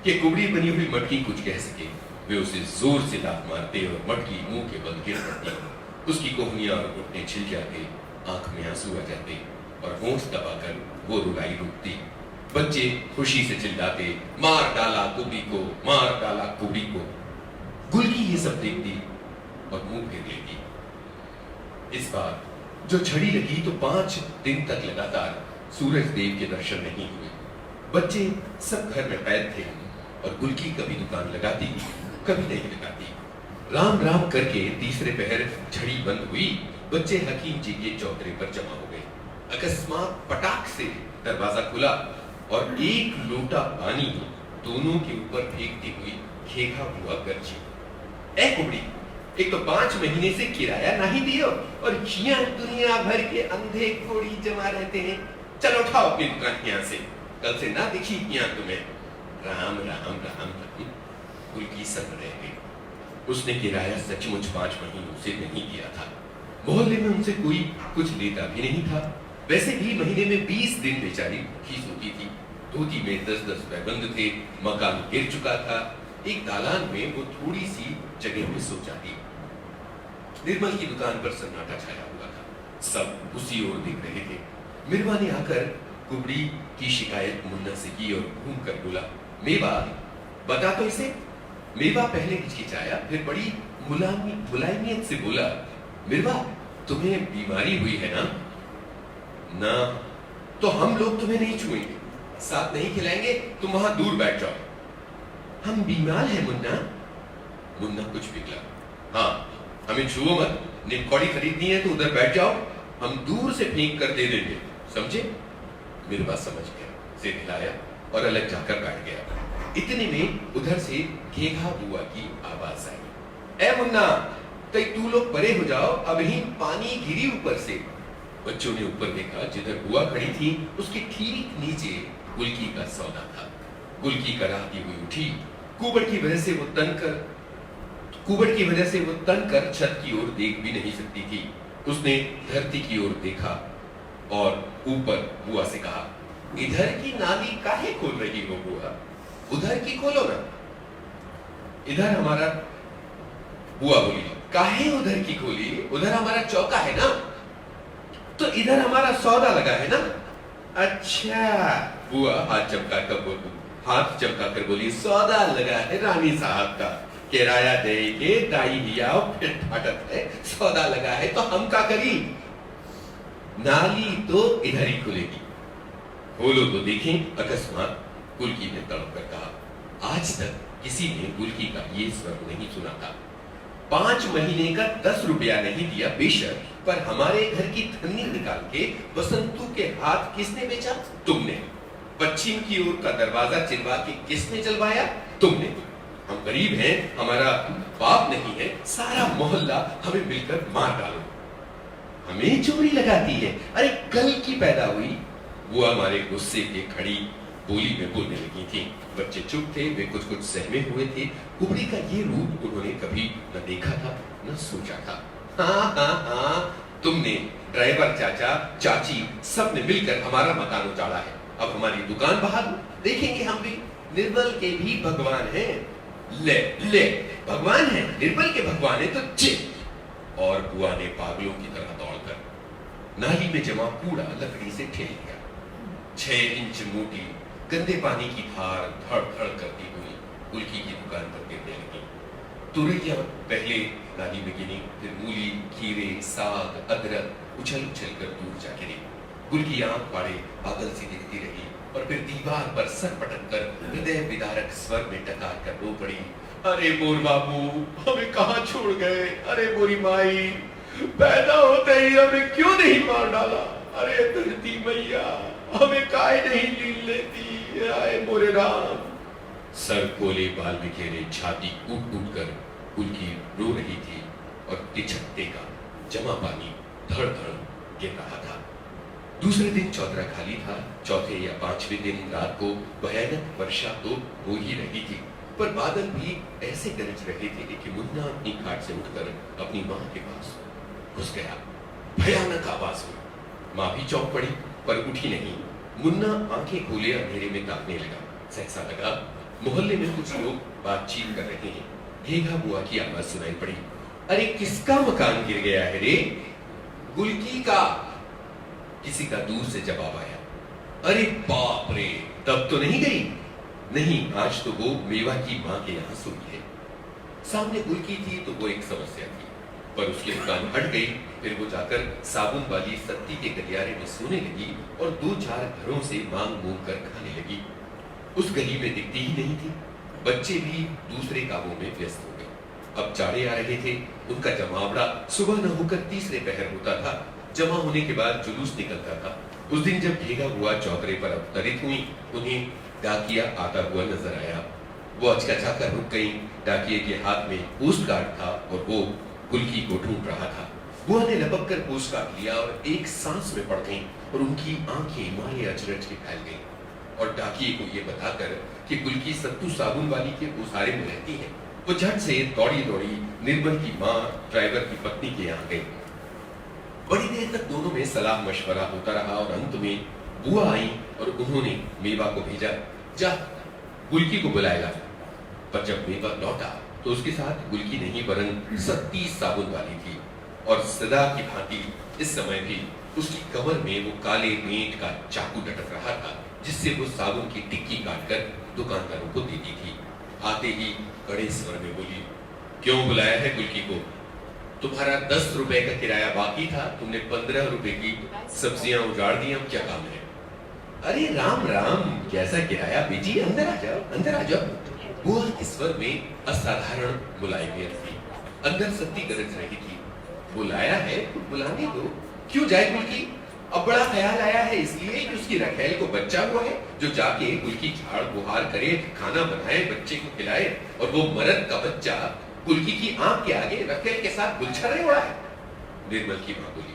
कि कुबड़ी बनी हुई मटकी कुछ कह सके। वे उसे जोर से लात मारते और मटकी मुंह के बल गिर पड़ती। उसकी कोहनियां और घुटने छिल जाते, आंख में आंसू आ जाते और होंठ दबाकर वो रुलाई रुकती। बच्चे खुशी से चिल्लाते, मार डाला कुबड़ी को, मार डाला कुबड़ी को। गुलकी ये सब देखती और मुंह फेर लेती। इस बार जो छड़ी लगी तो 5 दिन तक लगातार सूरज देव के दर्शन नहीं हुए। बच्चे सब घर में कैद थे और गुलकी कभी दुकान लगाती, कभी नहीं लगाती। राम राम करके तीसरे पहर छड़ी बंद हुई। बच्चे हकीम जी के चौतरे पर जमा हो गए। अकस्मात पटाख से दरवाजा खुला और एक लोटा पानी दोनों के ऊपर फेंकती हुई खेखा बुआ गरजी, ए कुबड़ी, एक तो 5 महीने से किराया नहीं दियो और यहाँ दुनिया भर के अंधे कोड़ी जमा रहते हैं। चलो उठाओ अपनी दुकान यहाँ से, कल से ना दिखी यहाँ तुम्हें। राम राम राम राम। गुलकी सब रह गई। उसने किराया सचमुच 5 महीनों से नहीं दिया था। मोहल्ले में उनसे कोई कुछ लेता भी नहीं था। वैसे भी महीने में 20 दिन बेचारी भूखी सोती थी। धोती में 10-10 पैबंद थे। मकान गिर चुका था। एक दालान में वो थोड़ी सी जगह में सो जाती। निर्मल की दुकान पर सन्नाटा छाया हुआ था। सब उसी ओर देख रहे थे। मिरवा ने आकर कुबड़ी की शिकायत मुन्ना से की और घूम कर बोला, मेवा बता तो इसे। मेवा पहले हिचकिचाया, फिर बड़ी मुलायमियत से बोला, मिरवा तुम्हें बीमारी हुई है ना? ना, तो हम लोग तुम्हें नहीं छुएंगे, साथ नहीं खिलाएंगे, तुम वहां दूर बैठ जाओ। हम बीमार हैं मुन्ना। मुन्ना कुछ पिघला। हाँ, हमें छुओ मत। निमकौड़ी खरीदनी है तो उधर बैठ जाओ, हम दूर से फेंक कर दे देंगे, समझे? मिरवा समझ गया, सिर हिलाया और अलग जाकर बैठ गया। इतने में उधर से घेघा बुआ की आवाज आई, ए मुन्ना, तू लोग परे हो जाओ, अभी पानी गिरी ऊपर से। बच्चों ने ऊपर देखा, जिधर बुआ खड़ी थी उसके ठीक नीचे गुलकी का सौदा था। गुलकी कराहती हुई उठी। कुबड़ की वजह से वो तनकर छत की ओर देख भी नहीं सकती थी। उसने धरती की ओर देखा और ऊपर बुआ से कहा, इधर की नाली काहे खोल रही हो बुआ? उधर की खोलो ना। इधर हमारा, बुआ बोली, काहे उधर की खोली? उधर हमारा चौका है ना, तो इधर हमारा सौदा लगा है ना। अच्छा, बुआ हाथ चमकाकर बोली, सौदा लगा है रानी साहब का, किराया दे के दाई हिया फिर ठाटत है, सौदा लगा है तो हम क्या करी? नाली तो इधर ही खुलेगी, खोलो तो देखें। अकस्मात गुलकी ने तड़प कर कहा, आज तक किसी ने गुलकी का ये स्वर नहीं सुना था। 5 महीने का 10 रुपया नहीं दिया बेशक, पर हमारे घर की धन्नी निकाल के बसंतू के हाथ किसने बेचा? तुमने। पश्चिम की ओर का दरवाजा चिरवा के किसने चलवाया? तुमने। हम गरीब हैं, हमारा बाप नहीं है, सारा मोहल्ला हमें मिलकर मार डालो। हमें चोरी लगाती है, अरे कल की पैदा हुई। वो हमारे गुस्से के खड़ी बोली में बोलने लगी थी। बच्चे चुप थे, वे कुछ कुछ सहमे हुए थे। कुबड़ी का ये रूप उन्होंने कभी न देखा था न सोचा था। हाँ, तुमने, ड्राइवर चाचा, चाची, सब ने मिलकर हमारा मकान उजाड़ा है। अब हमारी दुकान बहा दो, देखेंगे हम भी। निर्मल के भी भगवान है। ले भगवान है, निर्मल के भगवान है तो चिप। और बुआ ने पागलों की तरह दौड़कर नाली में जमा कूड़ा लकड़ी से ठेल दिया। 6 इंच मोटी गंदे पानी की धार धड़ धड़ करती हुई गुलकी की दुकान पर गिरने लगी। तुरैया पहले नाली में गिरी, फिर मूली, खीरे, साग, अदरक उछल उछल कर दूर जा गिरी। गुलकी आंख फाड़े पागल सी दिखती रही और फिर दीवार पर सर पटक कर हृदय विदारक स्वर में टकार कर रो पड़ी, अरे मोर बाबू, हमें कहाँ छोड़ गए? अरे मोरी माई, पैदा होते ही हमें क्यों नहीं मार डाला? अरे धरती मैया, हमें काहे नहीं लील लेती? आए मोरे राम। सर कोले बाल बिखेरे, छाती कूट कूट कर गुलकी रो रही थी और तिछकते का जमा पानी धड़ धड़ गिर रहा था। दूसरे दिन चौतरा खाली था। चौथे या 5वें दिन रात को भयानक वर्षा तो हो ही रही थी, पर बादल भी ऐसे गरज रहे थे कि मुन्ना अपनी खाट से उठकर अपनी माँ के पास घुस गया। भयानक आवाज हुई। माँ भी चौंक पड़ी पर उठी नहीं। मुन्ना आंखें खोले अंधेरे में ताकने लगा। सहसा लगा मोहल्ले में कुछ लोग बातचीत कर रहे हैं। घेघा बुआ की आवाज सुनाई पड़ी, अरे किसका मकान गिर गया है रे? गुलकी का। किसी का दूर से जवाब आया, अरे बाप रे, तब तो नहीं गई? नहीं, आज तो वो मेवा की माँ के यहाँ सोई है। सामने गुलकी थी तो वो एक समस्या थी, पर उसकी दुकान हट गई। फिर वो जाकर साबुन वाली सत्ती के गलियारे में सोने लगी और 2-4 घरों से मांग मूंग कर खाने लगी। उस गली में दिखती ही नहीं थी। बच्चे भी दूसरे कामों में व्यस्त हो गए। अब चाड़े आ रहे थे, उनका जमावड़ा सुबह न होकर तीसरे पहर होता था। जमा होने के बाद जुलूस निकलता था। उस दिन जब घेघा बुआ चौतरे पर अवतरित हुई, उन्हें डाकिया आता हुआ नजर आया। वो अचकचा कर रुक गई। डाकिये के हाथ में पोस्ट कार्ड था और वो गुलकी को ढूंढ रहा था। बुआ ने लपक कर पोस्ट कार्ड लिया और एक सांस में पड़ गई और उनकी आंखें मारे अचरज के फैल गईं। और डाकिये को ये बताकर कि गुलकी सत्तू साबुन वाली के उसारे में रहती है, वो झट से दौड़ी दौड़ी निर्मल की माँ ड्राइवर की पत्नी के यहाँ गई। बड़ी देर तक दोनों में सलाह मशवरा होता रहा और अंत में बुआ आई और उन्होंने मेवा को भेजा, जा गुलकी को बुलाएगा। पर जब मेवा लौटा तो उसके साथ गुलकी नहीं वरन सत्ती साबुन वाली थी। और सदा की भांति इस समय भी उसकी कमर में वो काले मेंट का चाकू लटक रहा था, जिससे वो साबुन की टिक्की काटकर दुकानदारों को देती थी। आते ही कड़े स्वर में बोली, क्यों बुलाया है गुलकी को? तुम्हारा 10 रुपए का किराया बाकी था, तुमने 15 रुपए की सब्जियां उजाड़ दी, अब क्या काम है? अरे राम राम, कैसा किराया बेटी, अंदर आ जाओ, अंदर आ जाओ। बुआ के स्वर में असाधारण मुलायमियत थी। अंदर सत्ती गरज रही थी, बुलाया है तो बुलाने दो, क्यों जाए गुलकी? अब बड़ा ख्याल आया है इसलिए कि उसकी रखेल को बच्चा हुआ है, जो जाके गुलकी झाड़ बुहार करे, खाना बनाए, बच्चे को खिलाए, और वो मर्द का बच्चा गुलकी की आंख के आगे रखेल के साथ गुलछर्रे उड़ा है। निर्मल की माँ बोली,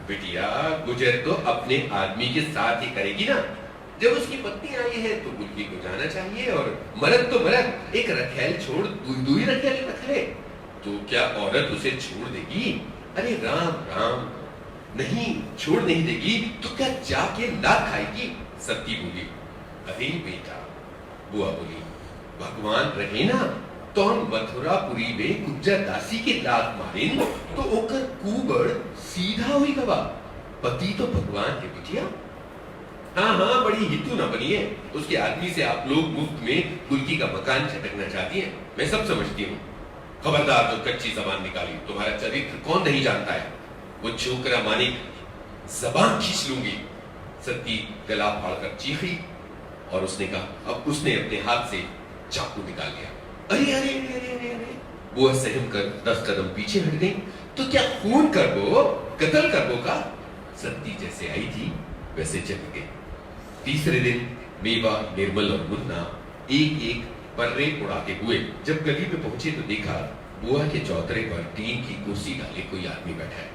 बिटिया गुजर तो अपने आदमी के साथ ही करेगी ना। जब उसकी पत्नी आई है तो गुलकी को जाना चाहिए, और मर्द तो मर्द, एक रखेल छोड़ दुई रखेल रख ले, तो क्या औरत उसे छोड़ देगी? अरे राम राम, नहीं छोड़ नहीं देगी तो क्या जाके लात खाएगी? सत्ती बोली, अरे बेटा, बुआ बोली, भगवान रहे ना, तो हम मथुरापुरी में गुज्जर दासी के लात मारे तो ओकर कुबड़ सीधा हुई कबा। पति तो भगवान है बिटिया। हाँ हाँ, बड़ी हितू ना बनिए। उसके आदमी से आप लोग मुफ्त में गुलकी का मकान झटकना चाहती हैं, मैं सब समझती हूँ। खबरदार जो कच्ची जबान निकाली, तुम्हारा चरित्र कौन नहीं जानता है। वो छोकरा मानिक, जबान खींच लूंगी। सत्ती गला फाड़कर चीखी और उसने कहा, अब उसने अपने हाथ से चाकू निकाल लिया। अरे अरे अरे अरे अरे, वो सहम कर 10 कदम पीछे हट गई। तो क्या खून कर वो, कत्ल कर वो का? सत्ती जैसे आई थी वैसे चली गई। तीसरे दिन मेवा, निर्मल और मुन्ना एक एक पर्रे उड़ाते हुए जब गली में पहुंचे तो देखा बुआ के चौतरे पर टीन की कुर्सी डाले कोई आदमी बैठा है।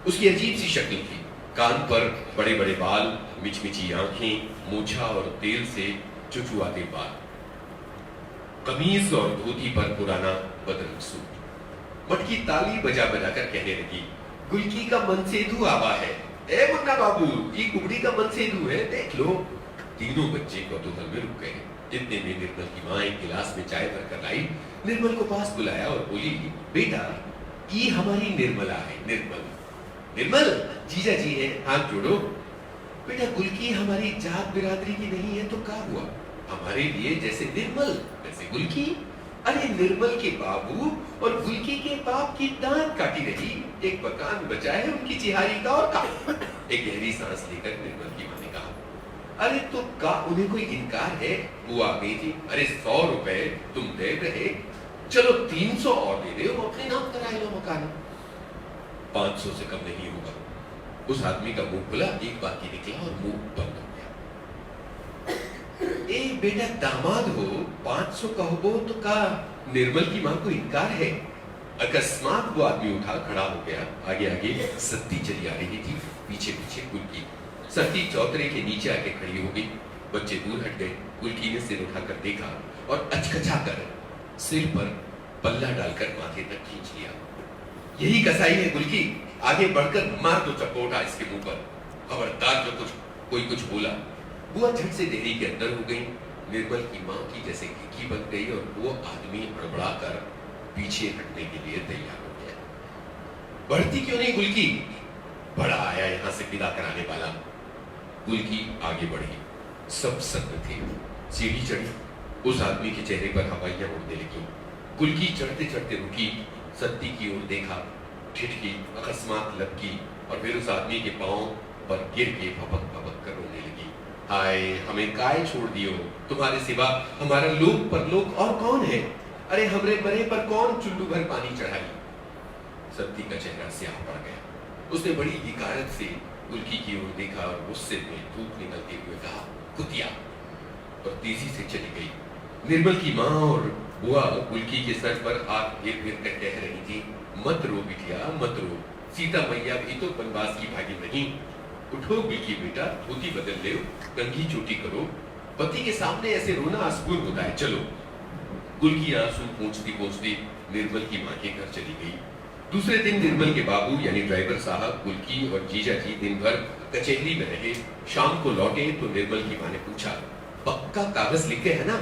उसकी अजीब सी शक्ल थी, कान पर बड़े बड़े बाल, मिचमिची आंखें, मूछा और तेल से चुचुआते बाल, कमीज और धोती पर पुराना बदरंग सूट। मटकी ताली बजा बजाकर कहने लगी, गुलकी का मनसेधु आवा है। ए मुन्ना बाबू, ये कुबड़ी का मनसेधु है, देख लो। तीनों बच्चे कौतूहल में रुक गए। इतने में निर्मल की माँ एक गिलास में चाय भरकर लाई, निर्मल को पास बुलाया और बोली, बेटा ये हमारी निर्मला है। निर्मल, निर्मल जीजा जी है, हाथ जोड़ो। बेटा गुलकी हमारी जात बिरादरी की नहीं है तो क्या हुआ? हमारे लिए जैसे निर्मल वैसे गुलकी। अरे निर्मल के बाबू और गुलकी के बाप की दांत काटी रही, एक मकान बचा है उनकी चिहारी का और का। एक गहरी सांस लेकर निर्मल की माँ ने कहा, अरे तो का उन्हें कोई इनकार है? बुआ गई थी, अरे 100 रुपए तुम दे रहे, चलो 300 और दे दो, अपने नाम कराए लो मकान। 500 से कम नहीं होगा। उस आदमी का मुंह खुला, एक बाकी निकला और मुंह बंद हो गया। ए बेटा दामाद हो, 500 कहो तो का निर्मल की माँ को इनकार है? अकस्मात वो आदमी उठा खड़ा हो गया। आगे आगे सत्ती चली आ रही थी, पीछे पीछे गुलकी। सत्ती चौतरे के नीचे आके खड़ी हो गई। बच्चे दूर हट गए। गुलकी ने सिर उठाकर देखा और अचकचा कर सिर पर पल्ला डालकर माथे तक खींच लिया। यही कसाई है गुलकी, आगे बढ़कर मार दो चपोटा इसके मुंह पर। खबरदार जो कोई कुछ बोला। बुआ झट से डेहरी के अंदर हो गई। निर्मल की माँ की जैसे खिड़की बन गई और वो आदमी हड़बड़ा कर पीछे हटने के लिए तैयार हो गया। बढ़ती क्यों नहीं गुलकी? बड़ा आया यहां से विदा कराने वाला। गुलकी आगे बढ़ी, सब सत्य थे। सीढ़ी चढ़ी, उस आदमी के चेहरे पर हवाइयां उड़ने लगी। गुलकी चढ़ते चढ़ते रुकी, सत्ती की ओर देखा, ठिठकी, अकस्मात लपकी और फिर उस आदमी के पांव पर गिर के भपक भपक कर रोने लगी। हाय, हमें काय छोड़ दियो, तुम्हारे सिवा हमारा लोक परलोक और कौन है? अरे हमरे बरे पर कौन चुल्लू भर पानी चढ़ाई? सत्ती का चेहरा स्याह पड़ गया। उसने बड़ी हिकारत से गुलकी की ओर देखा और गुस्से में धूप निकलते हुए कहा, कुतिया, और तेजी से चली गई। निर्मल की माँ और बुआ गुलकी के सर पर हाथ फेर फेर कर कह रही थी, मत रो बिटिया, मत रो, सीता मैया भी तो वनवास की भागी नहीं। उठो गुलकी बेटा, धोती बदल ले, कंघी चोटी करो, पति के सामने ऐसे रोना अशुभ होता है, चलो। गुलकी आंसू पोंछती पोंछती निर्मल की माँ के घर चली गई। दूसरे दिन निर्मल के बाबू यानी ड्राइवर साहब, गुलकी और जीजा जी दिन भर कचहरी में रहे। शाम को लौटे तो निर्मल की माँ ने पूछा, पक्का कागज लिख गए है ना?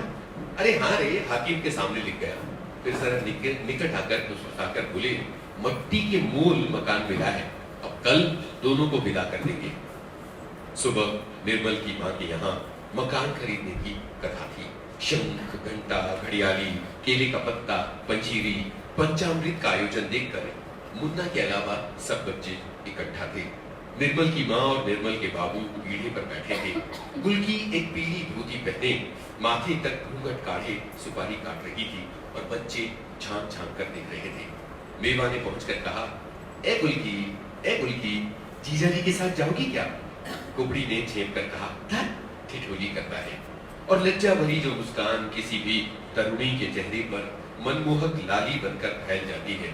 अरे हाँ रे, हाकिम के सामने लिख गया। फिर जरा निकट आकर मुस्कुराकर बोले, मट्टी के मूल मकान मिला है, अब कल दोनों को विदा कर देंगे। सुबह निर्मल की माँ के यहाँ मकान खरीदने की कथा थी। शंख, घंटा, घड़ियाली, केले का पत्ता, पंजीरी, पंचामृत का आयोजन देखकर मुन्ना के अलावा सब बच्चे इकट्ठा थे। निर्मल की माँ और निर्मल के बाबू पीढ़े पर बैठे थे। गुलकी एक पीली धोती पहने माथे तक घूंघट काढ़े सुपारी काट रही थी और बच्चे झांक झांक कर देख रहे थे। मेवा ने पहुंचकर कहा, ए गुलकी, जीजा जी के साथ जाओगी क्या? कुबड़ी ने झेप कर कहा, ठिठोली करता है। और लज्जा भरी जो मुस्कान किसी भी तरुणी के चेहरे पर मनमोहक लाली बनकर फैल जाती है,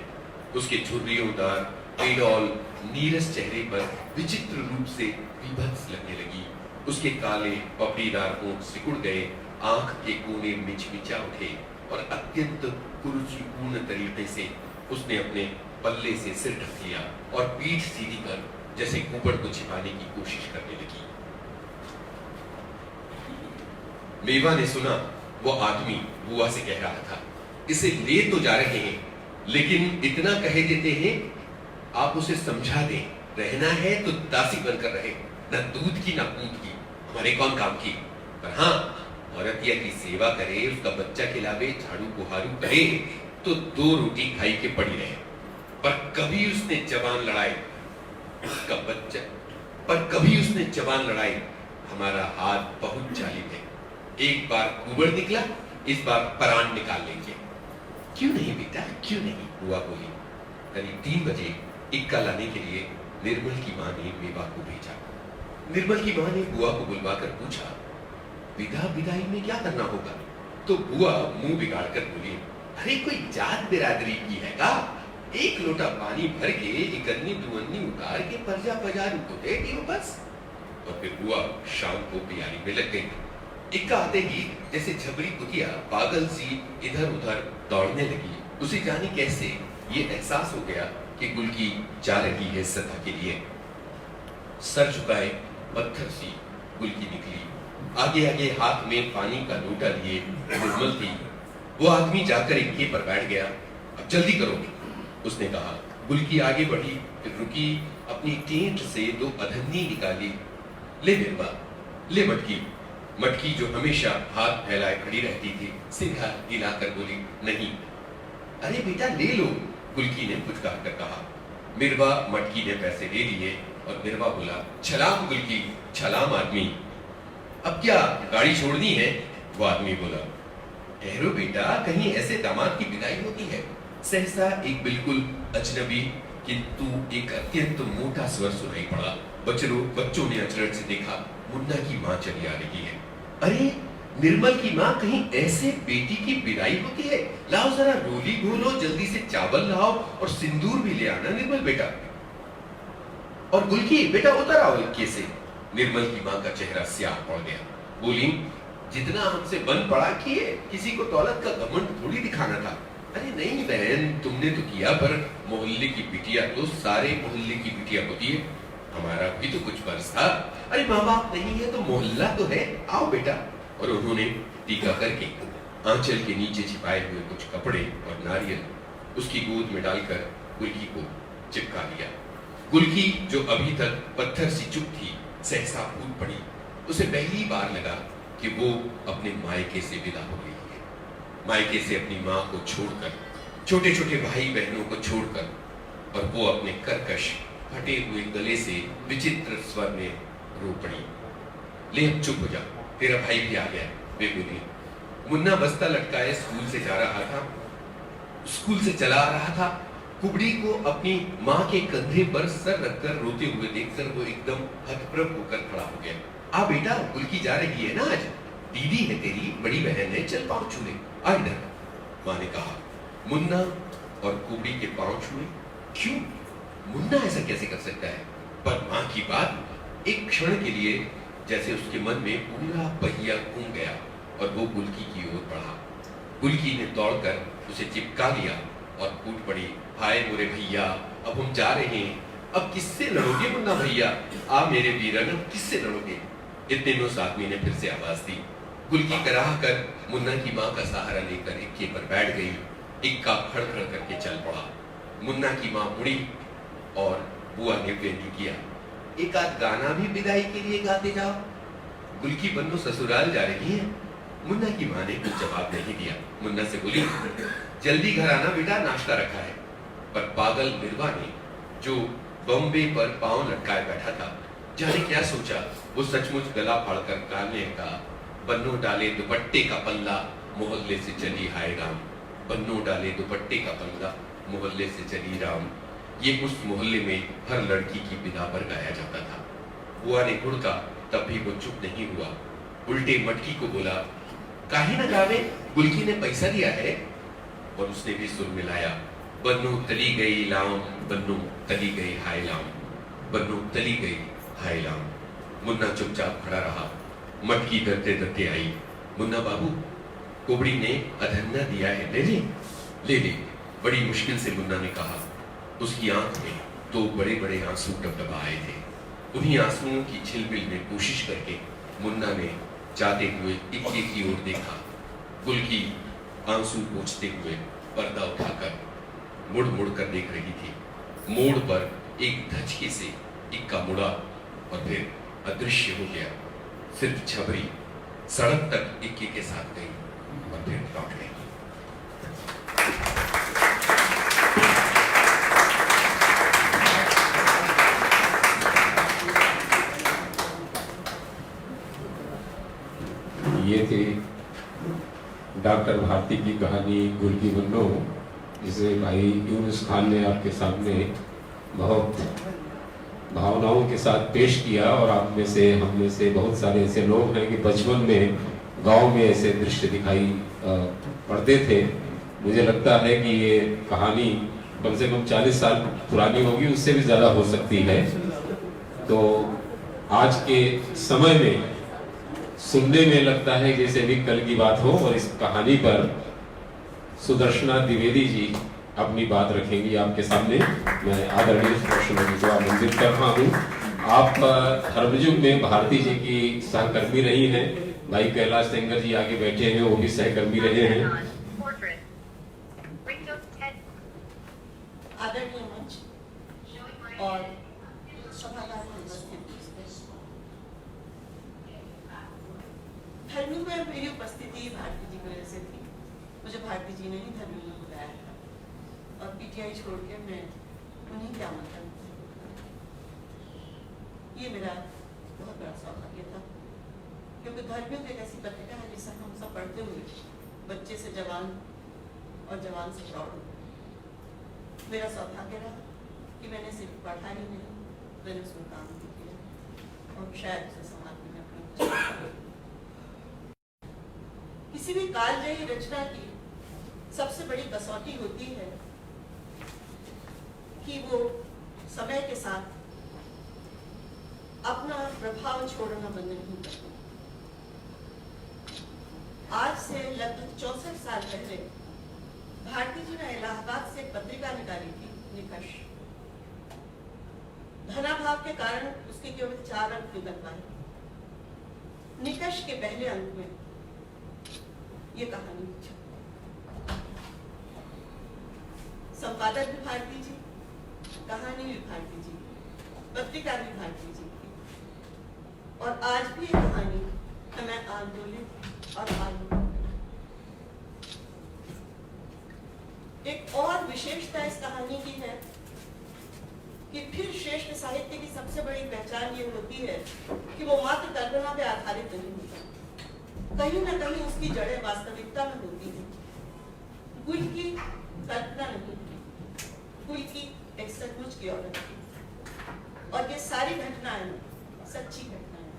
उसके झुर्रियोंदार बेडौल नीरस चेहरे पर विचित्र रूप से विभत्स लगने लगी। उसके काले पपड़ीदार होंठ सिकुड़ गए, आंख के कोने मिचमिचा उठे और अत्यंत कुरुचिपूर्ण तरीके से उसने अपने पल्ले से सिर ढक लिया और पीठ सीधी कर जैसे कुबड़ को छिपाने की कोशिश करने लगी। मेवा ने सुना वो आदमी बुआ से कह रहा था, इसे ले तो जा रहे हैं, लेकिन इतना कह देते हैं आप उसे समझा दें, रहना है तो दासी बनकर रहे, न दूध की न ऊंट की, हमारे कौन काम की। पर हाँ, औरतिया की सेवा करे, उसका बच्चा खिलावे, झाड़ू बुहारू करे तो 2 रोटी खाई के पड़ी रहे। पर कभी उसने जबान लड़ाई, उसका बच्चा, पर कभी उसने जबान लड़ाई, हमारा हाथ बहुत जालिम है। एक बार कुबड़ निकला, इस बार प्राण निकाल लेंगे। क्यों नहीं बेटा, क्यों नहीं, बुआ बोली। करीब 3 बजे इक्का लाने के लिए निर्मल की माँ ने मेवा को भेजा। निर्मल की माँ ने बुआ को बुलवाकर पूछा, विदाई में क्या करना होगा? तो बुआ मुंह बिगाड़कर बोली, अरे कोई जात बिरादरी की है का? 1 लोटा पानी भर के 1 अन्नी 2 अन्नी उतार के परजा पजार को दे दियो बस। और फिर बुआ शाम को बियारी में लग गई। इक्का आते ही जैसे झबरी कुतिया पागल सी इधर उधर दौड़ने लगी। उसे जाने कैसे ये एहसास हो गया कि गुलकी जा रही है सदा के लिए। सर झुकाए पत्थर सी गुलकी निकली। आगे आगे हाथ में पानी का लोटा लिए निर्मल थी। वो आदमी जाकर इक्के पर बैठ गया। अब जल्दी करो, उसने कहा। गुलकी आगे बढ़ी, फिर रुकी, अपनी टेंट से 2 अधन्नी निकाली। ले बिरबा, ले मटकी। मटकी जो हमेशा हाथ फैलाए खड़ी रहती थी, सिंघा हिलाकर बोली, नहीं। अरे बेटा ले लो, गुलकी ने पुचकार कर कहा। मिर्वा मटकी ने पैसे ले लिए और मिर्वा बोला, छलाम गुलकी, छलाम आदमी। अब क्या गाड़ी छोड़नी है? वो आदमी बोला, ठहरो बेटा, कहीं ऐसे दामाद की विदाई होती है। सहसा एक बिल्कुल अजनबी किंतु एक अत्यंत मोटा स्वर सुनाई पड़ा। बच्चों ने अचरज से देखा, मुन्ना की माँ चली आ रही है। अरे निर्मल की माँ, कहीं ऐसे बेटी की विदाई होती है? लाओ जरा रोली घोलो, जल्दी से चावल लाओ और सिंदूर भी ले आना निर्मल बेटा। और गुलकी बेटा उतर आओ इक्के से। निर्मल की माँ का चेहरा स्याह पड़ गया। बोली, जितना हमसे बन पड़ा किए, किसी को दौलत का घमंड थोड़ी दिखाना था। अरे नहीं बहन, तुमने तो किया, पर मोहल्ले की बिटिया तो सारे मोहल्ले की बिटिया होती है, हमारा भी तो कुछ फर्ज था। अरे माँ बाप नहीं है तो मोहल्ला तो है, आओ बेटा। और उन्होंने टीका करके आंचल के नीचे छिपाए हुए कुछ कपड़े और नारियल उसकी गोद में डालकर गुलकी को चिपका लिया। गुलकी जो अभी तक पत्थर सी चुप थी सहसा फूट पड़ी। उसे पहली बार लगा कि वो अपने मायके से विदा हो गई है, मायके से अपनी माँ को छोड़कर, छोटे छोटे भाई बहनों को छोड़कर, और वो अपने कर्कश फटे हुए गले से विचित्र स्वर में रो पड़ी। ले अब चुप हो जा, तेरा भाई भी आ गया। वे बोली। मुन्ना बस्ता लटकाए स्कूल से जा रहा था, स्कूल से चला आ रहा था। कुबड़ी को अपनी माँ के कंधे पर सर रखकर रोते हुए देखकर वो एकदम हतप्रभ होकर खड़ा हो गया। आ बेटा, गुलकी जा रही है ना आज, दीदी है तेरी, बड़ी बहन है, चल पाँव छू ले, आ इधर। माँ ने कहा। मुन्ना और कुबड़ी के पाँव छुए। क्यों? मुन्ना ऐसा कैसे कर सकता है? पर माँ की बात एक क्षण के लिए जैसे उसके मन में पूरा पहिया घूम गया और वो गुलकी की ओर बढ़ा। गुलकी ने दौड़कर उसे चिपका लिया और फूट पड़ी। हाय मोरे भैया, अब हम जा रहे हैं, अब किससे लड़ोगे मुन्ना भैया? आ मेरे वीरन, अब किससे लड़ोगे? इतने में उस आदमी ने फिर से आवाज दी। गुलकी कराह कर मुन्ना की माँ का सहारा लेकर इक्के पर बैठ गई। इक्का खड़खड़ करके चल पड़ा। मुन्ना की माँ मुड़ी और बुआ ने बेनती किया, एक आध गाना भी विदाई के लिए गाते जाओ। गुलकी बन्नो ससुराल जा रही है। मुन्ना की माँ ने कुछ जवाब नहीं दिया। मुन्ना से बोली, जल्दी घर आना बेटा, नाश्ता रखा है। पर पागल बिरवा ने जो बम्बे पर पांव लटकाए बैठा था, जाने क्या सोचा, वो सचमुच गला फाड़कर कानने का, बन्नो डाले दुपट्टे का पल्ला, मोहल्ले से चली हाय राम। बन्नो डाले दुपट्टे का पल्ला, मोहल्ले से चली राम। ये उस मोहल्ले में हर लड़की की विदा पर गाया जाता था। बुआ ने घुड़का, तब भी वो चुप नहीं हुआ। उल्टे मटकी को बोला, काहे न गावे, गुलकी ने पैसा दिया है। और उसने भी सुर मिलाया, बन्नो तली गई लाम, बन्नो तली गई हाय लाम, बन्नो तली गई हाय लाम। मुन्ना चुपचाप खड़ा रहा। मटकी दरते दरते आई। मुन्ना बाबू, कुबड़ी ने अधन्ना दिया है, ले ले। ले ले, बड़ी मुश्किल से मुन्ना ने कहा। उसकी आंख में दो बड़े बड़े आंसू टपटपा आए थे। उन्हीं आंसुओं की छिलबिल में कोशिश करके मुन्ना ने जाते हुए इक्के की ओर देखा। गुलकी आंसू पोंछते हुए पर्दा उठाकर मुड़ मुड़ कर देख रही थी। मोड़ पर एक धचके से इक्का मुड़ा और फिर अदृश्य हो गया। सिर्फ छबरी सड़क तक इक्के के साथ गई और फिर लौट गई। ये थी डॉक्टर भारती की कहानी गुलकी बन्नो, जिसे भाई यूनुस खान ने आपके सामने बहुत भावनाओं के साथ पेश किया। और आप में से, हम में से बहुत सारे ऐसे लोग हैं कि बचपन में गांव में ऐसे दृश्य दिखाई पड़ते थे। मुझे लगता है कि ये कहानी कम से कम 40 साल पुरानी होगी, उससे भी ज़्यादा हो सकती है। तो आज के समय में सुनने में लगता है जैसे भी कल की बात हो। और इस कहानी पर सुदर्शना द्विवेदी जी अपनी बात रखेंगी आपके सामने। मैं आदरणीय सुदर्शना को आमंत्रित कर रहा हूँ। आप हरमजुग में भारती जी की सहकर्मी रही हैं। भाई कैलाश सेंगर जी आगे बैठे हैं, वो भी सहकर्मी रहे हैं। आदरणीय मंच और सभागार धर्मी में मेरी उपस्थिति भारती जी की वजह से थी। मुझे भारती जी ने ही धर्मी में बुलाया था और पीटीआई छोड़ के मैं उन्हीं के आमंत्रण। ये मेरा बहुत बड़ा सौभाग्य था, क्योंकि धर्मियों की एक ऐसी पत्रिका है जिसे हम सब पढ़ते हुए बच्चे से जवान और जवान से प्रौढ़। मेरा सौभाग्य रहा कि मैंने सिर्फ पढ़ा ही नहीं, मैंने उसमें काम भी किया और शायद उसे समाज में अपनी किसी भी कालजयी रचना की सबसे बड़ी कसौटी होती है कि वो समय के साथ अपना प्रभाव छोड़ना बंद नहीं करती। आज से लगभग 64 साल पहले भारती जी ने इलाहाबाद से एक पत्रिका निकाली थी, निकष। धनाभाव के कारण उसके केवल 4 अंक निकल पाए। निकष के पहले अंक में ये कहानी संपादक भी भारती जी, कहानी भी भारती जी, पत्रिका भी भारती जी की, और आज भी ये कहानी हमें आंदोलित और आलोकित। एक और विशेषता इस कहानी की है कि फिर श्रेष्ठ साहित्य की सबसे बड़ी पहचान ये होती है कि वो मात्र कल्पना पे आधारित नहीं होता, कहीं ना कहीं उसकी जड़ें वास्तविकता में होती है। गुल की कल्पना नहीं, गुल की एक सचमुच की औरत थी, और ये सारी घटनाएं सच्ची घटनाएं।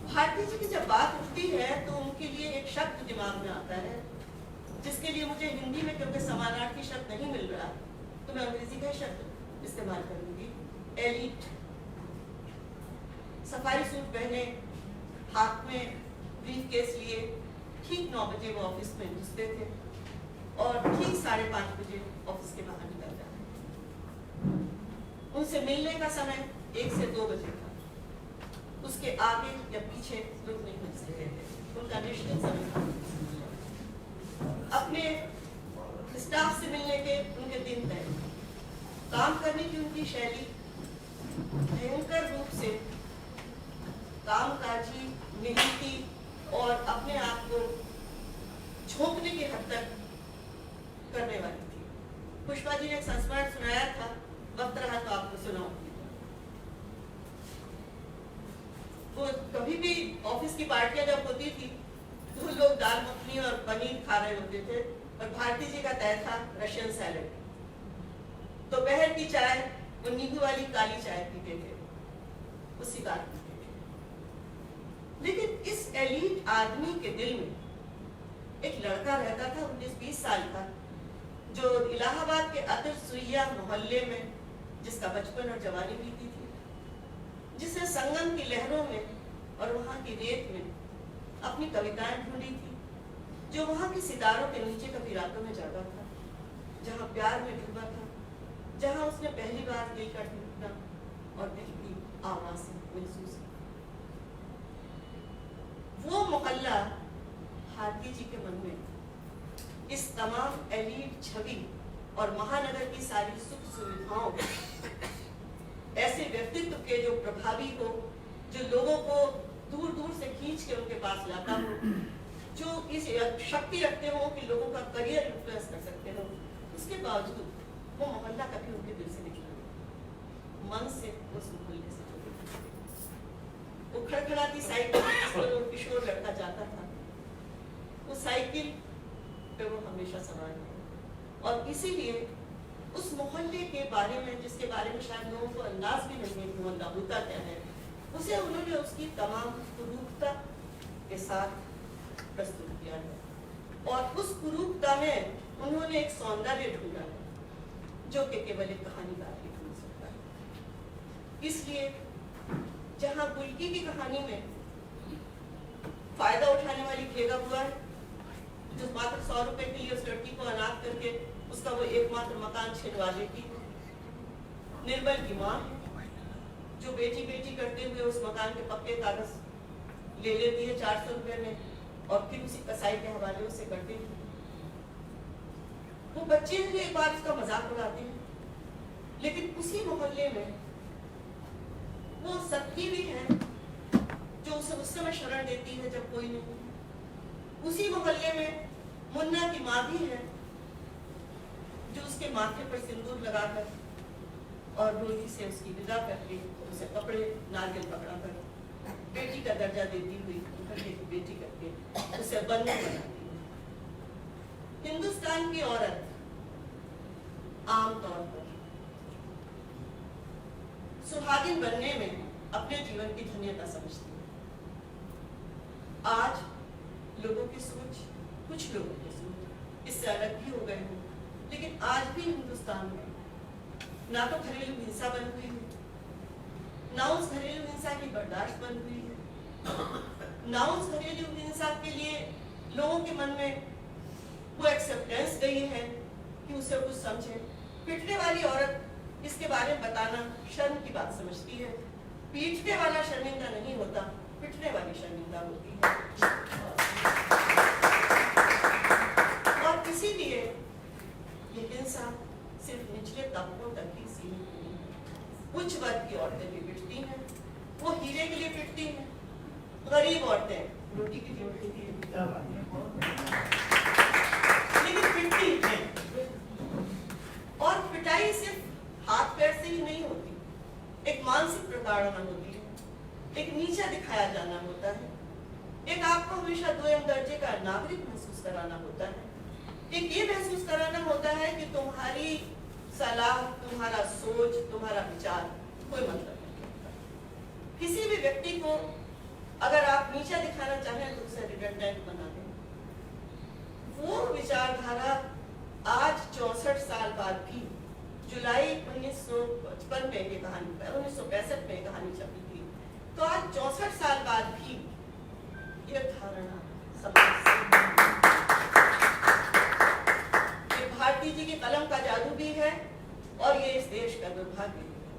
भारती जी की जब बात उठती है तो उनके लिए एक शब्द दिमाग में आता है, जिसके लिए मुझे हिंदी में क्योंकि समानार्थी शब्द नहीं मिल रहा, तो मैं अंग्रेजी का शब्द इस्तेमाल करूंगी, एलीट। सफारी सूट पहने, हाथ में ब्रीफकेस लिए ठीक 9 बजे वो ऑफिस में घुसते थे और ठीक 5:30 बजे ऑफिस के बाहर निकल जाते। उनसे मिलने का समय 1 से 2 बजे था, उसके आगे या पीछे लोग नहीं मिल सकते थे, उनका निश्चित समय था। अपने स्टाफ से मिलने के उनके दिन तय, काम करने की उनकी शैली भयंकर रूप से कामकाजी, मेहनती और अपने आप को झोंकने की हद तक करने वाली थी। पुष्पा जी ने एक संस्मरण सुनाया था, वक्त रहा तो आपको सुनाऊंगी। वो कभी भी ऑफिस की पार्टियां जब होती थी तो लोग दाल मखनी और पनीर खा रहे होते थे, और भारती जी का तय था रशियन सैलेड। दोपहर की चाय वो नींबू वाली काली चाय पीते थे, उसी बात पीते थे। लेकिन इस एलीट आदमी के दिल में एक लड़का रहता था 19-20 साल का, जो इलाहाबाद के अतर सुइया मोहल्ले में, जिसका बचपन और जवानी बीती थी, जिसने संगम की लहरों में और वहां की रेत में अपनी कविताएं ढूंढी थी, जो वहां के सितारों के नीचे कभी रातों में जागा था, जहां प्यार में डूबा था, जहां उसने पहली बार दिल का टूटना और दिल की आवाज महसूस की। वो मोहल्ला भारती जी के मन में इस तमाम एलीट छवि और महानगर की सारी सुख सुविधाओं, ऐसे व्यक्तित्व के जो प्रभावी हो, जो लोगों को दूर दूर से खींच के उनके पास लाता हो, जो इस शक्ति रखते हो कि लोगों का करियर इन्फ्लुएंस कर सकते हो, उसके बावजूद वो मोहल्ला कभी उनके दिल से निकला नहीं, मन से उस मोहल्ले से जुड़े। वो खड़खड़ाती साइकिल जिस पर वो किशोर लड़का जाता था, वो साइकिल पे वो हमेशा सवार है, और इसीलिए उस मोहल्ले के बारे में, जिसके बारे में शायद लोगों को अंदाज भी नहीं है कि मोहल्ला होता क्या है, उसे उन्होंने उसकी तमाम कुरूपता के साथ प्रस्तुत किया है, और उस कुरूपता में उन्होंने एक सौंदर्य ढूंढा है जो कि केवल एक कहानीकार ही ढूंढ सकता है। इसलिए जहां गुलकी की कहानी में फायदा उठाने वाली भेगा हुआ है, जो मात्र 100 रुपए के लिए उस लड़की को अनाथ करके उसका वो एकमात्र मकान छिनवा देती, निर्बल की माँ जो बेटी बेटी करते हुए उस मकान के पक्के कागज ले लेती है 400 रुपए में, और फिर उसी कसाई के हवाले उसे करती है। वो बच्चे एक बार उसका मजाक उड़ाते हैं, लेकिन उसी मोहल्ले में वो सखी भी है जो उसे उस समय शरण देती है जब कोई नहीं। उसी मोहल्ले में मुन्ना की माँ भी है जो उसके माथे पर सिंदूर लगाकर और डोली से उसकी विदा करके उसे कपड़े नारियल पकड़ा कर बेटी का दर्जा देती हुई की बेटी करके उसे बनने बनाती है। हिंदुस्तान की औरत आमतौर पर सुहागिन बनने में अपने जीवन की धन्यता समझती है। आज लोगों की सोच, कुछ लोगों की सोच इससे अलग भी हो गए हैं, लेकिन आज भी हिंदुस्तान में ना तो घरेलू हिंसा बन हुई है, ना उस घरेलू हिंसा की बर्दाश्त बन हुई है, ना उस घरेलू हिंसा के लिए लोगों के मन में वो एक्सेप्टेंस गई है कि उसे कुछ समझे। पिटने वाली औरत इसके बारे में बताना शर्म की बात समझती है, पीटने वाला शर्मिंदा नहीं होता, पिटने वाली शर्मिंदा होती है। लेकिन पिटती है। और पिटाई सिर्फ हाथ पैर से ही नहीं होती, एक मानसिक प्रताड़ना होती है, एक नीचा दिखाया जाना होता है, एक आपको हमेशा दोयम दर्जे का नागरिक महसूस कराना होता है, एक ये महसूस कराना होता है कि तुम्हारी सलाह, तुम्हारा सोच, तुम्हारा विचार कोई मतलब नहीं रखता। किसी भी व्यक्ति को अगर आप नीचा दिखाना चाहें तो उसे रिडंडेंट बना दें। वो विचारधारा आज 64 साल बाद भी, जुलाई 1955 में ये कहानी, 1965 में कहानी छपी थी, तो आज 64 साल बाद भी ये धारणा समाज से भारती जी की कलम का जादू भी है और ये इस देश का दुर्भाग्य भी है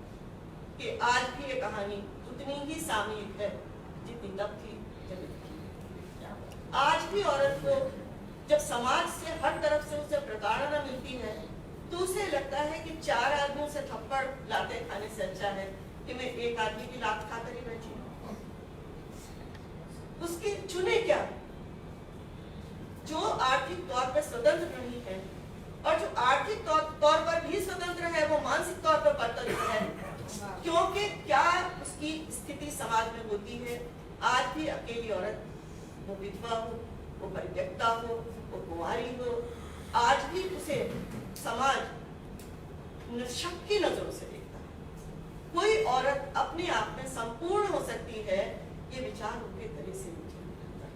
कि आज भी ये कहानी उतनी ही सामयिक है जितनी तब थी जब थी। आज भी औरत को जब समाज से हर तरफ से उसे प्रताड़ना मिलती है तो उसे लगता है कि 4 आदमियों से थप्पड़ लाते खाने से अच्छा है कि मैं एक आदमी की लात खाकर ही बैठी हूँ। उसकी चुने क्या, जो आर्थिक तौर पर स्वतंत्र नहीं है और जो आर्थिक तौर पर भी स्वतंत्र है वो मानसिक तौर पर परतंत्र है, क्योंकि क्या उसकी स्थिति समाज में होती है। आज भी अकेली औरत, वो विधवा हो, वो परित्यक्ता हो, वो कुंवारी हो, आज भी उसे समाज शक की नजरों से देखता है। कोई औरत अपने आप में संपूर्ण हो सकती है, ये विचार उनके गले से नीचे नहीं आता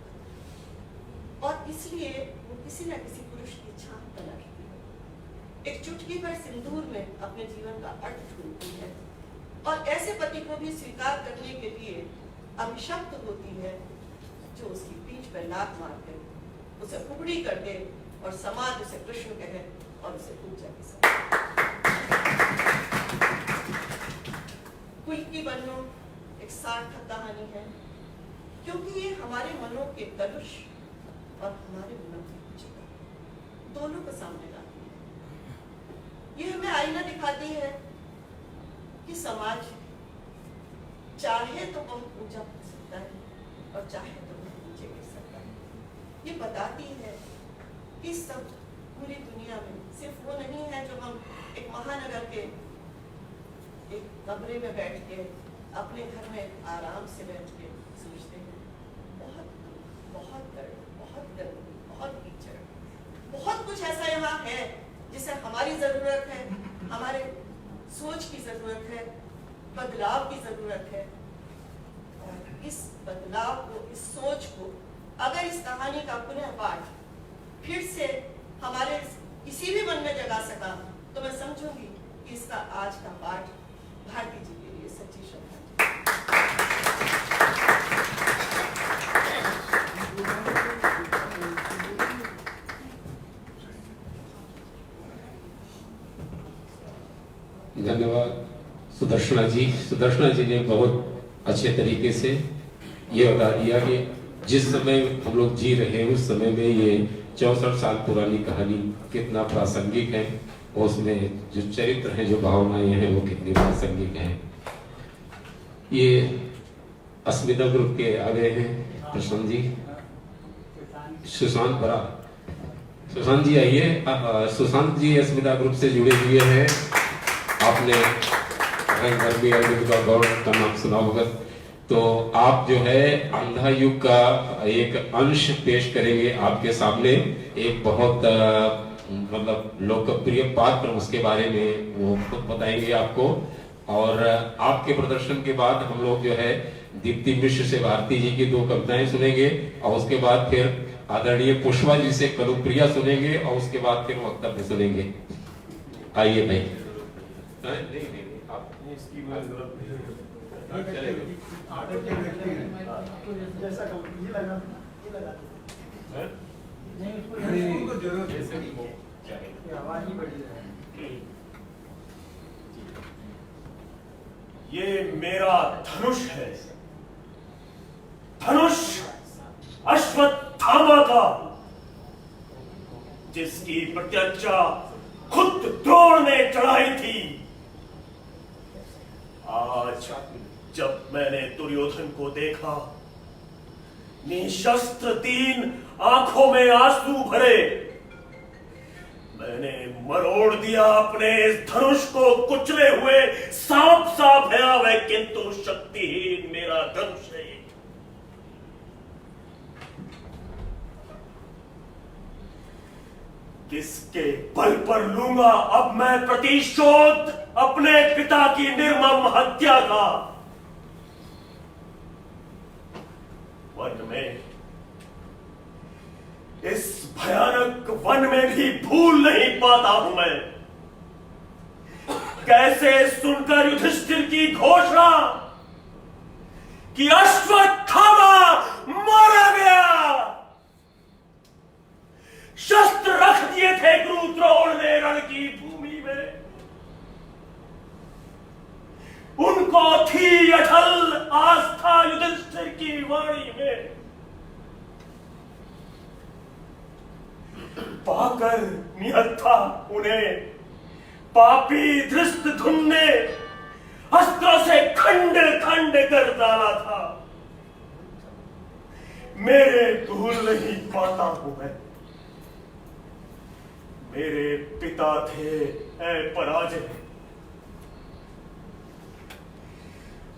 और इसलिए वो किसी न किसी पुरुष की छाप तलाशती है, एक चुटकी भर सिंदूर में अपने जीवन का अर्थ ढूंढती है और ऐसे पति को भी स्वीकार करने के लिए अभिशप्त होती है जो उसकी पीठ पर लात मार दे, उसे उगड़ी कर दे और समाज उसे कृष्ण कहे और उसे पूजा के साथ। कुल की बन्नो एक सार्थक कहानी है, क्योंकि ये हमारे मनों के कलुष और हमारे मनों की कुचिता दोनों को सामने लाती है। ये हमें आईना दिखाती है कि समाज चाहे तो बहुत ऊंचा हो सकता है और चाहे तो बहुत नीचे गिर सकता है। ये बताती है कि सब पूरी दुनिया में सिर्फ वो नहीं है जो हम एक महानगर के एक कमरे में बैठ के अपने घर में आराम से बैठ के सोचते हैं। बहुत बहुत गर्म, बहुत गर्मी, बहुत कीचड़, बहुत कुछ ऐसा यहाँ है जिसे हमारी जरूरत है, हमारे सोच की जरूरत है, बदलाव की जरूरत है। और इस बदलाव को, इस सोच को अगर इस कहानी का पुनः पाठ फिर से हमारे किसी भी मन में जगा सका तो मैं समझूंगी कि इसका आज का पाठ भारती जी के लिए सच्ची श्रद्धांजलि। धन्यवाद सुदर्शना जी। सुदर्शना जी ने बहुत अच्छे तरीके से ये बता दिया कि जिस समय हम लोग जी रहे हैं उस समय में ये 64 साल पुरानी कहानी कितना प्रासंगिक है, और उसमें जो चरित्र हैं, जो भावनाएं हैं वो कितनी प्रासंगिक हैं। ये अस्मिता ग्रुप के आगे हैं प्रशांत जी, सुशांत बरा। सुशांत जी आइए। सुशांत जी अस्मिता ग्रुप से जुड़े हुए हैं। आपने गर्मी अरविंद का गौरव का नाम सुना होगा। तो आप जो है अंधा युग का एक अंश पेश करेंगे आपके सामने, एक बहुत मतलब लोकप्रिय पात्र, उसके बारे में वो खुद बताएंगे आपको। और आपके प्रदर्शन के बाद हम लोग जो है दीप्ति मिश्र से भारती जी की 2 कविताएं सुनेंगे और उसके बाद फिर आदरणीय पुष्पा जी से कलुप्रिया सुनेंगे और उसके बाद फिर वक्तव्य सुनेंगे। आइए भाई। नहीं, आप इसकी ये मेरा धनुष है, धनुष अश्वत्थामा का, जिसकी प्रत्यक्षा खुद द्रोण ने चढ़ाई थी। आज जब मैंने दुर्योधन को देखा, निशस्त्र दीन आंखों में आंसू भरे, मैंने मरोड़ दिया अपने इस धनुष को कुचले हुए सांप सा भयावह किंतु शक्तिहीन मेरा धनुष है। किसके बल पर लूंगा अब मैं प्रतिशोध अपने पिता की निर्मम हत्या का। वन में, इस भयानक वन में भी भूल नहीं पाता हूं मैं। कैसे सुनकर युधिष्ठिर की घोषणा कि अश्वत्थामा मारा गया, शस्त्र रख दिए थे गुरु द्रोण ने रण की भूमि में, उनको थी अटल आस्था युधिष्ठिर की वाणी में। पाकर निहत्था उन्हें पापी धृष्टद्युम्न ने अस्त्रों से खंड खंड कर डाला था। मेरे भूल नहीं पाता हूं मैं। मेरे पिता थे ऐ पराजय,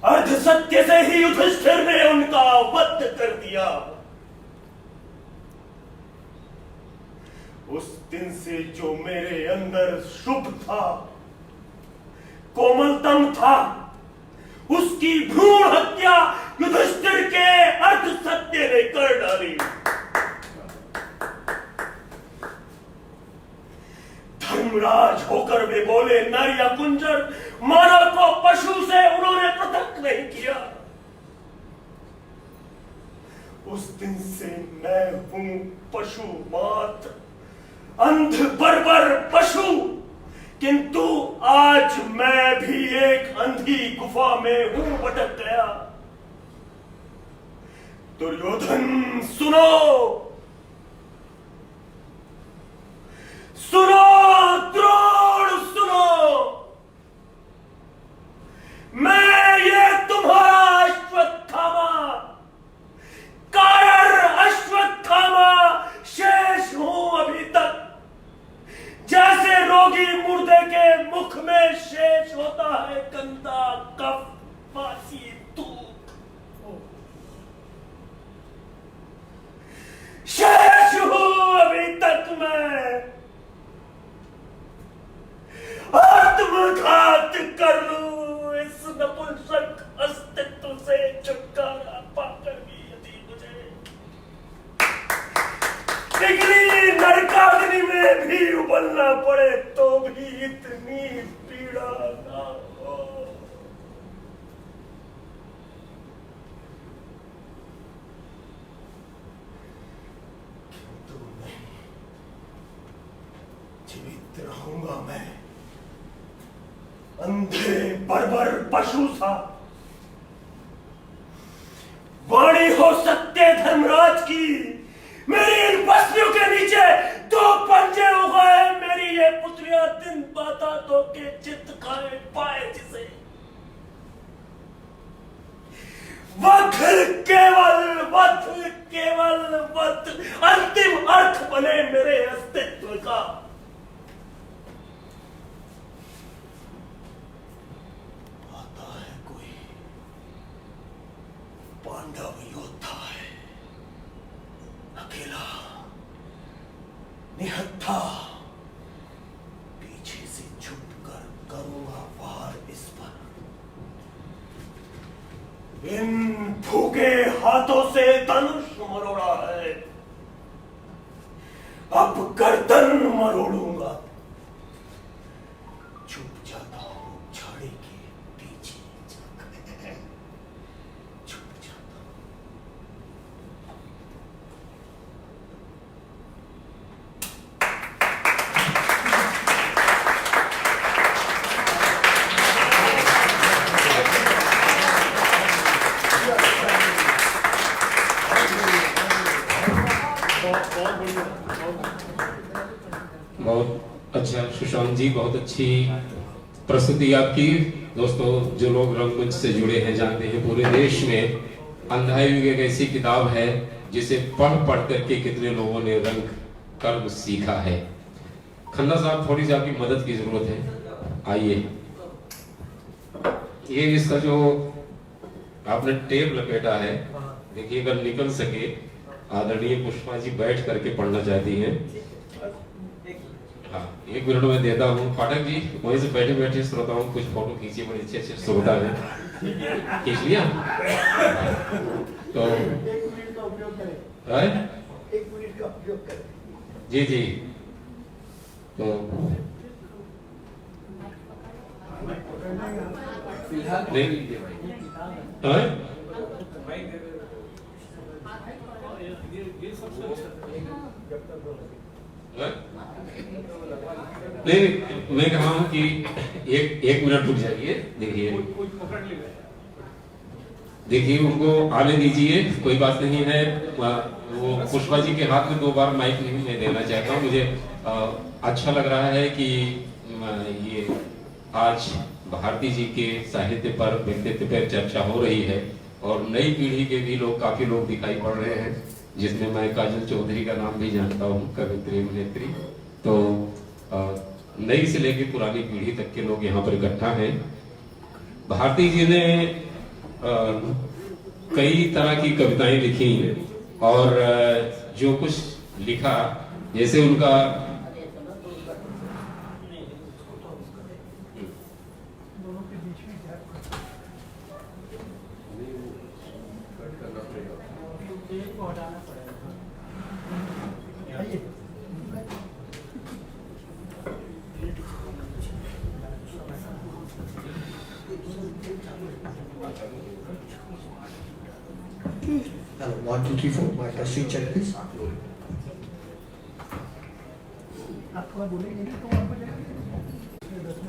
अर्ध सत्य से ही युधिष्ठिर ने उनका वध कर दिया। उस दिन से जो मेरे अंदर शुभ था, कोमलतम था, उसकी भ्रूण हत्या युधिष्ठिर के अर्ध सत्य ने कर डाली। धर्मराज होकर वे बोले नर या कुंजर, मानव को पशु से उन्होंने पृथक नहीं किया। उस दिन से मैं हूं पशु मात्र, अंध बर्बर पशु, किंतु आज मैं भी एक अंधी गुफा में हूं भटक गया। दुर्योधन सुनो, सुनो द्रोण सुनो, मैं ये तुम्हारा अश्वत्थामा, कायर अश्वत्थामा शेष हूं अभी तक। जैसे रोगी मुर्दे के मुख में शेष होता है गंदा कफ, बासी दूध, शेष हूं अभी तक मैं। आत्मघात कर लूं इस नपुंसक अस्तित्व से छुटकारा पाकर भी यदि मुझे डिग्री नरकाग्नि में भी उबलना पड़े तो भी इतनी पीड़ा ना हो। किंतु नहीं, जीवित रहूंगा मैं अंधे बर्बर पशु सा। वाणी हो सत्य धर्मराज की, मेरी इन पसलियों के नीचे दो पंजे उगाए, मेरी ये पुत्रियां दिन बाता तो के चित्त खाए पाए जिसे। वध केवल वध, केवल वध अंतिम अर्थ बने मेरे अस्तित्व का। पांडव योद्धा है, अकेला निहत्था, पीछे से छुपकर करूंगा वार इस पर। इन भूखे हाथों से धनुष मरोड़ा है, अब गर्दन मरोड़ूंगा। छुप जाता हूं झाड़ी के पीछे जाकर, छुप जाता हूं। बहुत अच्छा सुशांत जी, बहुत अच्छी प्रस्तुति आपकी। दोस्तों, जो लोग रंगमंच से जुड़े हैं जानते हैं पूरे देश में अंधा युग एक ऐसी किताब है जिसे पढ़ पढ़ करके कितने लोगों ने रंग कर्म सीखा है। खन्ना साहब, थोड़ी सी आपकी मदद की जरूरत है, आइए। ये इसका जो आपने टेप लपेटा है, देखिए अगर निकल सके। आदरणीय पुष्पा जी बैठ करके पढ़ना चाहती हैं। हाँ, 1 मिनट में देता हूँ। पाठक जी वहीं से बैठे बैठे श्रोताओं कुछ फोटो खींचिए, बड़े अच्छे अच्छे श्रोता है, खींच लिया। तो 1 मिनट का उपयोग करें। 1 मिनट का उपयोग करें। जी जी। तो नहीं, मैं कहा हूँ कि एक मिनट रुक जाइए। देखिए उनको आने दीजिए, कोई बात नहीं है। वो पुष्पा जी के हाथ में 2 बार माइक नहीं मैं देना चाहता हूँ। मुझे अच्छा लग रहा है कि ये आज भारती जी के साहित्य पर, व्यक्तित्व पर चर्चा हो रही है और नई पीढ़ी के भी लोग, काफी लोग दिखाई पड़ रहे हैं, जिसमें मैं काजल चौधरी का नाम भी जानता हूँ, कवित्री अभिनेत्री। तो नई से लेकर पुरानी पीढ़ी तक के लोग यहाँ पर इकट्ठा हैं। भारती जी ने कई तरह की कविताएं लिखी और जो कुछ लिखा, जैसे उनका Hello, 1 2 3 4. My testing check, please.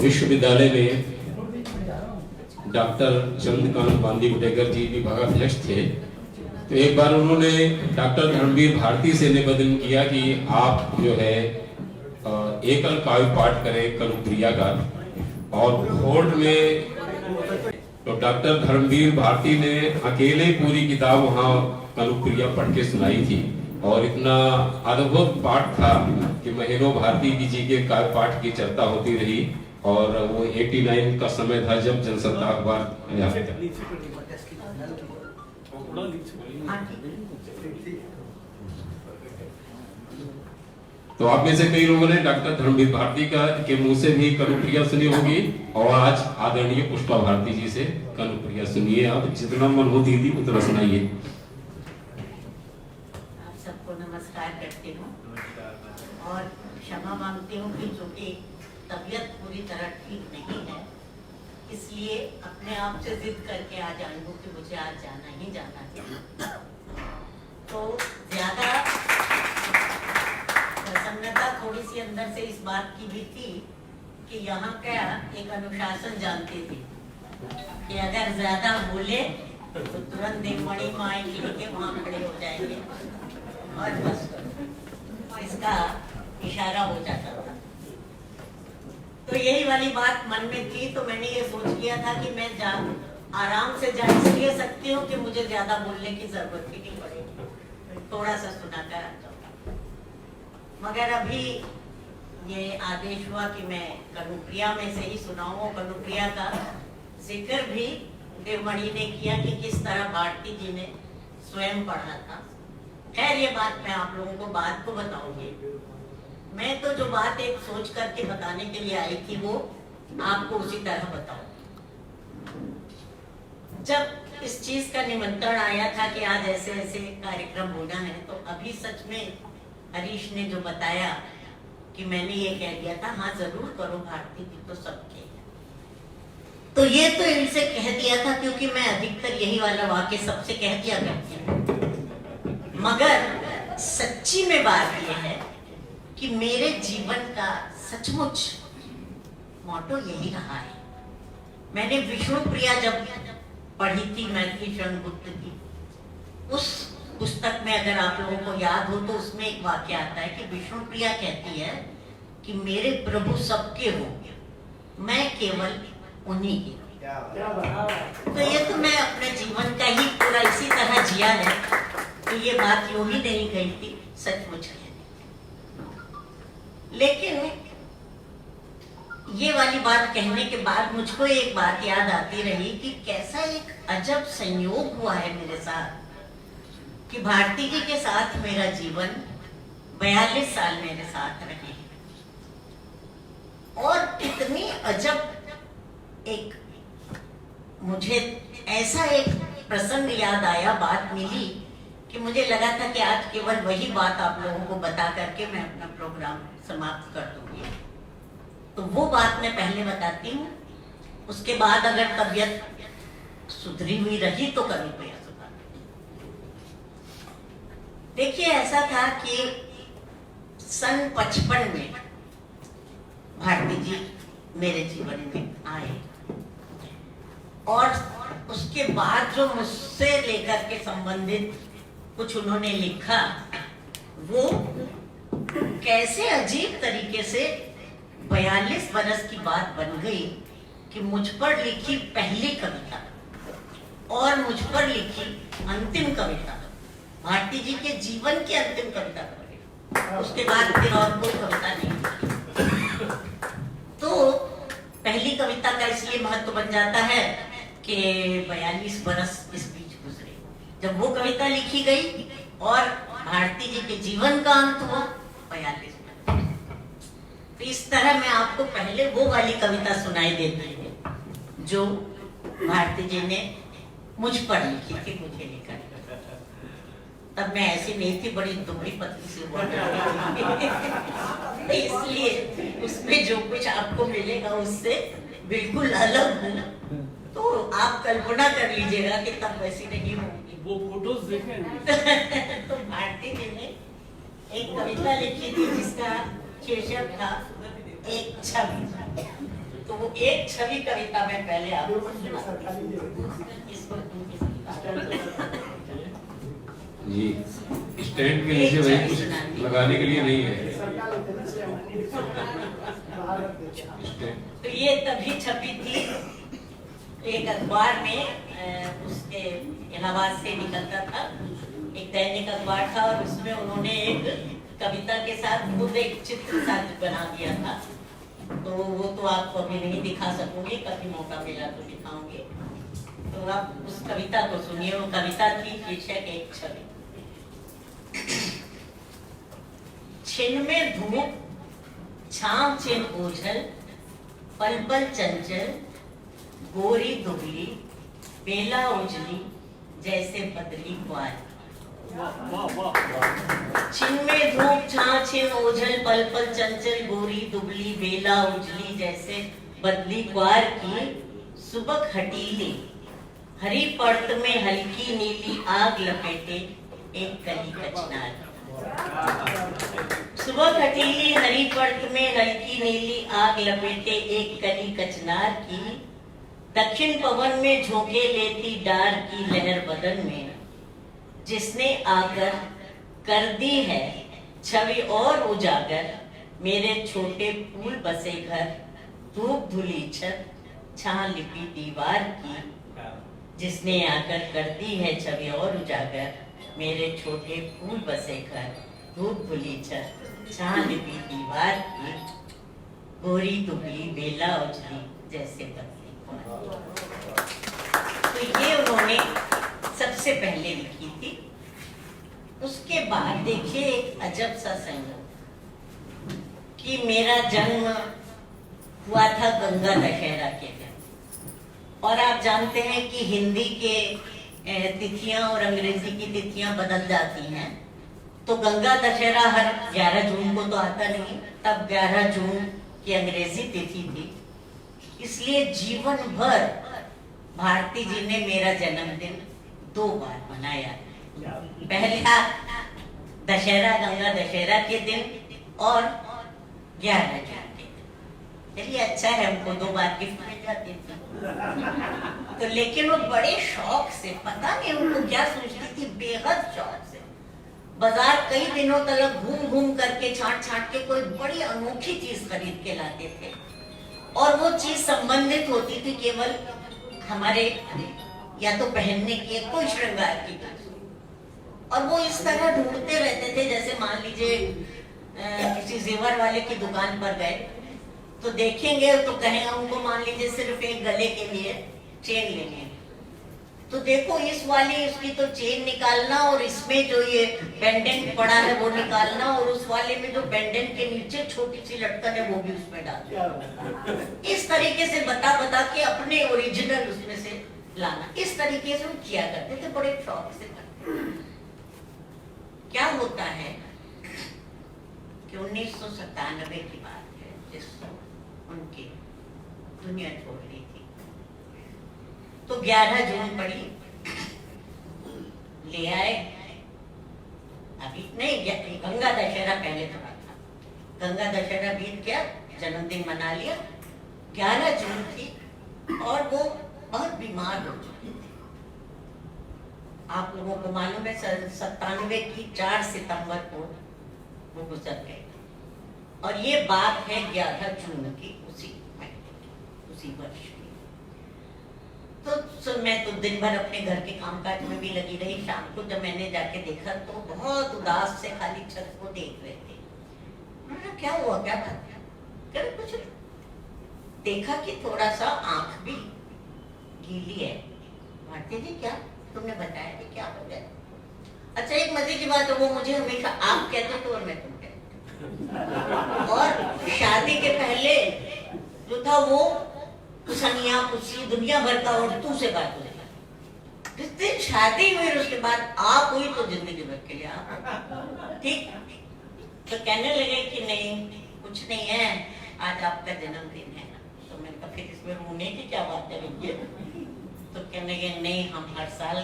विश्वविद्यालय में डॉक्टर चंद्रकांत बांदी गुटेकर जी विभागाध्यक्ष थे। तो एक बार उन्होंने डॉक्टर धर्मवीर भारती से निवेदन किया कि आप जो है एकल काव्य पाठ करें कनुप्रिया का। और कोर्ट में तो डॉक्टर धर्मवीर भारती ने अकेले पूरी किताब वहाँ कनुप्रिया पढ़ के सुनाई थी और इतना अद्भुत पाठ था कि महीनों भारती जी के काव्य पाठ की चर्चा होती रही। और वो 89 का समय था जब जनसत्ता अखबार तो आप में से कई लोगों ने डॉक्टर धर्मवीर भारती के मुंह से भी कनुप्रिया सुनी होगी और आज आदरणीय पुष्पा भारती जी से कनुप्रिया सुनिए। आप जितना मन हो दीदी उतना सुनाइए। आप सबको नमस्कार करती हूँ और क्षमा मांगती हूँ कि चूंकि तबीयत पूरी तरह ठीक नहीं है, इसलिए अपने आप से जिद करके आज आई हूँ कि मुझे आज जाना ही जाना है। तो ज्यादा प्रसन्नता थोड़ी सी अंदर से इस बात की भी थी कि यहाँ का एक अनुशासन जानती थी कि अगर ज्यादा बोले तो तुरंत देवमणि माई के वहां खड़े हो जाएंगे और बस इसका इशारा हो जाता था। तो यही वाली बात मन में थी, तो मैंने ये सोच लिया था कि मैं आराम से जा इसलिए सकती हूँ कि मुझे ज्यादा बोलने की जरूरत ही नहीं पड़ेगी, थोड़ा सा सुनाकर आ जाऊँ। मगर अभी ये आदेश हुआ कि मैं कनुप्रिया में से ही सुनाऊं। कनुप्रिया का जिक्र भी देवमणि ने किया कि किस तरह भारती जी ने स्वयं पढ़ा था। खैर ये बात मैं आप लोगों को बाद को बताऊंगी। मैं तो जो बात एक सोच करके बताने के लिए आई थी वो आपको उसी तरह बताऊं। जब इस चीज का निमंत्रण आया था कि आज ऐसे ऐसे कार्यक्रम होना है, तो अभी सच में हरीश ने जो बताया कि मैंने ये कह दिया था, हाँ जरूर करो भारती जी तो सबके, तो ये तो इनसे कह दिया था क्योंकि मैं अधिकतर यही वाला वाक्य सबसे कह दिया करती हूँ। मगर सच्ची में बात यह है कि मेरे जीवन का सचमुच मोटो यही रहा है। मैंने विष्णु प्रिया जब पढ़ी थी मैथिली शरण गुप्त की, उस पुस्तक में अगर आप लोगों को याद हो तो उसमें एक वाक्य आता है कि विष्णु प्रिया कहती है कि मेरे प्रभु सबके हो, मैं केवल उन्हीं की। तो ये तो मैं अपने जीवन का ही पूरा इसी तरह जिया है तो ये बात यूं ही नहीं कही थी, सचमुच कहनी। लेकिन ये वाली बात कहने के बाद मुझको एक बात याद आती रही कि कैसा एक अजब संयोग हुआ है मेरे साथ कि भारती जी के साथ मेरा जीवन 42 साल मेरे साथ रहे और इतनी अजब एक मुझे ऐसा एक प्रसंग याद आया, बात मिली कि मुझे लगा था कि आज केवल वही बात आप लोगों को बता करके मैं अपना प्रोग्राम समाप्त कर दूंगी। तो वो बात मैं पहले बताती हूँ, उसके बाद अगर तबीयत सुधरी हुई रही तो कभी प्रयास होगा। देखिए ऐसा था कि सन 55 में भारती जी मेरे जीवन में आए और उसके बाद जो मुझसे लेकर के संबंधित कुछ उन्होंने लिखा, वो कैसे अजीब तरीके से 42 बरस की बात बन गई कि मुझ पर लिखी पहली कविता और मुझ पर लिखी अंतिम कविता भारती जी के जीवन की अंतिम कविता बन, उसके बाद फिर और कोई कविता नहीं लिखी। तो पहली कविता का इसलिए महत्व बन जाता है कि 42 बरस इस बीच गुजरे जब वो कविता लिखी गई और भारती जी के जीवन का अंत हुआ 42 बरस। तो इस तरह मैं आपको पहले वो वाली कविता सुनाई देती हूँ जो भारती जी ने मुझ पर लिखी थी, मुझे लिखा। तब मैं ऐसी नहीं थी, बड़ी दुबली पतली सी हुआ इसलिए उसमें जो कुछ आपको मिलेगा उससे बिल्कुल अलग हूँ। तो आप कल्पना कर लीजिएगा कि तब वैसी नहीं होगी। वो फोटोज देखें तो भारती जी ने एक कविता लिखी थी जिसका शीर्षक था एक छवि। तो वो एक छवि कविता में पहले आपको जी स्टैंड के नीचे वही कुछ लगाने के लिए नहीं है स्टैंड। तो ये तभी छपी थी एक अखबार में, उसके इलाहाबाद से निकलता था, एक दैनिक अखबार था और उसमें उन्होंने एक कविता के साथ खुद एक चित्र साथ बना दिया था। तो वो तो आपको अभी नहीं दिखा सकूंगी, कभी मौका मिला तो दिखाऊंगी। तो आप उस कविता को सुनिए। वो कविता थी शीर्षक एक छवि। छिन में धूप छांव छिन ओझल, पल पल चंचल, गोरी दुबली, बेला उजली, जैसे बदली ग्वार। छिन में धूप छांव छिन ओझल, पल पल चंचल, गोरी दुबली, बेला उजली, जैसे बदली ग्वार की सुबह हटीली, हरी पर्त में हल्की नीली आग लपेटे एक कली कचनार। सुबह हटीली हरी पर्त में हल्की नीली आग लपेटे एक कली कचनार की, दक्षिण पवन में झोंके लेती डार की लहर बदन में, जिसने आकर कर दी है छवि और उजागर, मेरे छोटे फूल बसे घर, धूप धुली छत, छां लिपी दीवार की, जिसने आकर कर दी है छवि और उजागर, मेरे छोटे फूल बसे घर, धूप धुली छत, छां लिपी दीवार की, गोरी दुबली बेला उजली, जैसे बदली। तो ये उन्होंने सबसे पहले लिखी थी। उसके बाद देखिए एक अजब सा संयोग कि मेरा जन्म हुआ था गंगा दशहरा के दिन। और आप जानते हैं कि हिंदी के तिथियां और अंग्रेजी की तिथियां बदल जाती हैं। तो गंगा दशहरा हर 11 जून को तो आता नहीं, तब 11 जून की अंग्रेजी तिथि थी। इसलिए जीवन भर भारती जी ने मेरा जन्मदिन 2 बार मनाया। पहला दशहरा गंगा दशहरा के दिन और 11 जून के दिन। चलिए अच्छा है, हमको 2 बार गिफ्ट मिल जाती थी। तो लेकिन वो बड़े शौक से, पता नहीं उनको क्या सोचती थी, बेहद शौक से बाजार कई दिनों तक घूम घूम करके छांट छांट के कोई बड़ी अनोखी चीज खरीद के लाते थे। और वो चीज संबंधित होती थी केवल हमारे या तो पहनने की कोई श्रृंगार की। और वो इस तरह ढूंढते रहते थे, जैसे मान लीजिए किसी जेवर वाले की दुकान पर गए तो देखेंगे तो कहेंगे उनको, मान लीजिए सिर्फ एक गले के लिए चेन लेनी है, तो देखो इस वाली उसकी तो चेन निकालना और इसमें जो ये पेंडेंट पड़ा है वो निकालना, और उस वाले में जो पेंडेंट के नीचे छोटी सी लटकन है वो भी उसमें डालना। इस तरीके से बता बता के अपने ओरिजिनल उसमें से लाना, इस तरीके से वो किया करते थे, बड़े शौक से करते। क्या होता है कि 1997 की बात है जिस उनकी दुनिया छोड़ रही थी, तो 11 जून पड़ी, ले आए, अभी नहीं, गंगा दशहरा पहले थोड़ा था, गंगा दशहरा बीत गया, जन्मदिन मना लिया, 11 जून थी और वो बहुत बीमार हो चुकी थी। आप लोगों को मालूम है 97 की 4 सितंबर को वो गुजर गए, और ये बात है 11 जून की, उसी वर्ष की। तो मैं तो दिन भर अपने घर के कामकाज में भी लगी रही। शाम को जब मैंने जाके देखा तो बहुत उदास से खाली छत को देख रहे थे। मैंने क्या हुआ, क्या बात है? कह रहे कुछ नहीं। देखा कि थोड़ा सा आंख भी गीली है। भारती जी क्या तुमने बताया कि क्या हो गया? अच्छा एक मजे की बात है, वो मुझे हमेशा आप कहते थे और मैं तुम कहती। और शादी के पहले जो था वो कुसनिया कुछ दुनिया भर का और तू से बात हो जाए। जिस दिन शादी हुई उसके बाद आप हुई तो जिंदगी भर के लिए आप, ठीक? तो कहने लगे कि नहीं कुछ नहीं है, आज आपका जन्मदिन है। तो मैंने कहा फिर इसमें रोने की क्या बात है भैया? तो कहने लगे नहीं, हम हर साल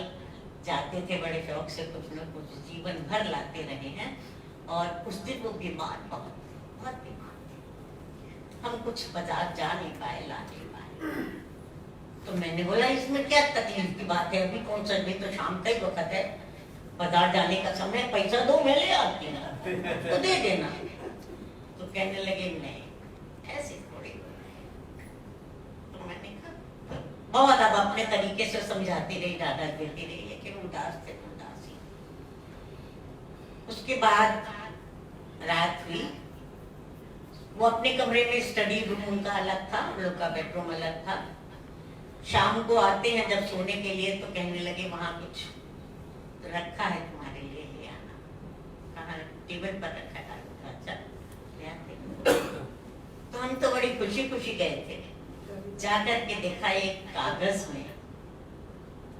जाते थे बड़े शौक से, कुछ न कुछ जीवन भर लाते रहे हैं, और उस दिन वो बीमार बहुत बीमार थे, हम कुछ बाजार जा नहीं पाए, ला नहीं पाए। तो मैंने बोला इसमें क्या तकलीफ की बात है, अभी कौन सा, अभी तो शाम का ही वक्त है, बाजार जाने का समय, पैसा दो मैं ले आती हूँ तो दे देना। तो कहने लगे नहीं ऐसे थोड़ी। तो मैंने कहा बहुत अब अपने तरीके से समझाती रही, दादा देती रही, लेकिन उदास थे, उदासी। उसके बाद रात हुई, वो अपने कमरे में, स्टडी रूम उनका अलग था, हम लोग का बेडरूम अलग था। शाम को आते हैं जब सोने के लिए तो कहने लगे वहां कुछ रखा है तुम्हारे लिए, ले आना। कहाँ? टेबल पर रखा है। अच्छा ले आते। तो हम तो बड़ी खुशी खुशी गए थे, जाकर के देखा एक कागज में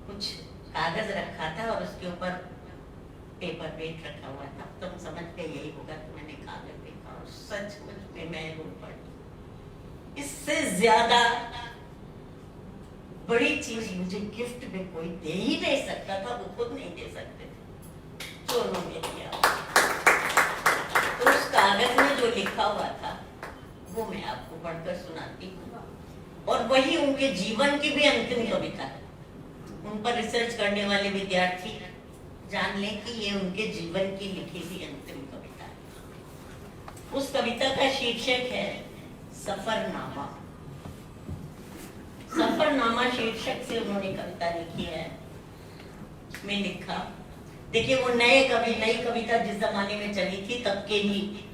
कुछ कागज रखा था और उसके ऊपर पेपर वेट रखा हुआ था। तो हम समझ गए यही होगा। तो मैंने कागज देखा और सचमुच में मैं रो पड़ी। इससे ज्यादा बड़ी चीज मुझे गिफ्ट में कोई दे ही नहीं सकता था, वो खुद नहीं दे सकते थे, तो उन्होंने दिया। तो उस कागज में जो लिखा हुआ था वो मैं आपको पढ़कर सुनाती हूँ, और वही उनके जीवन की भी अंतिम कविता है। उन पर रिसर्च करने वाले विद्यार्थी जान लें कि ये उनके जीवन की लिखी हुई अंतिम कविता है। उस कविता का शीर्षक है सफरनामा। सफरनामा शीर्षक से उन्होंने कविता लिखी है। उसमें लिखा, देखिए वो नई कविता जिस जमाने में चली थी तब के ही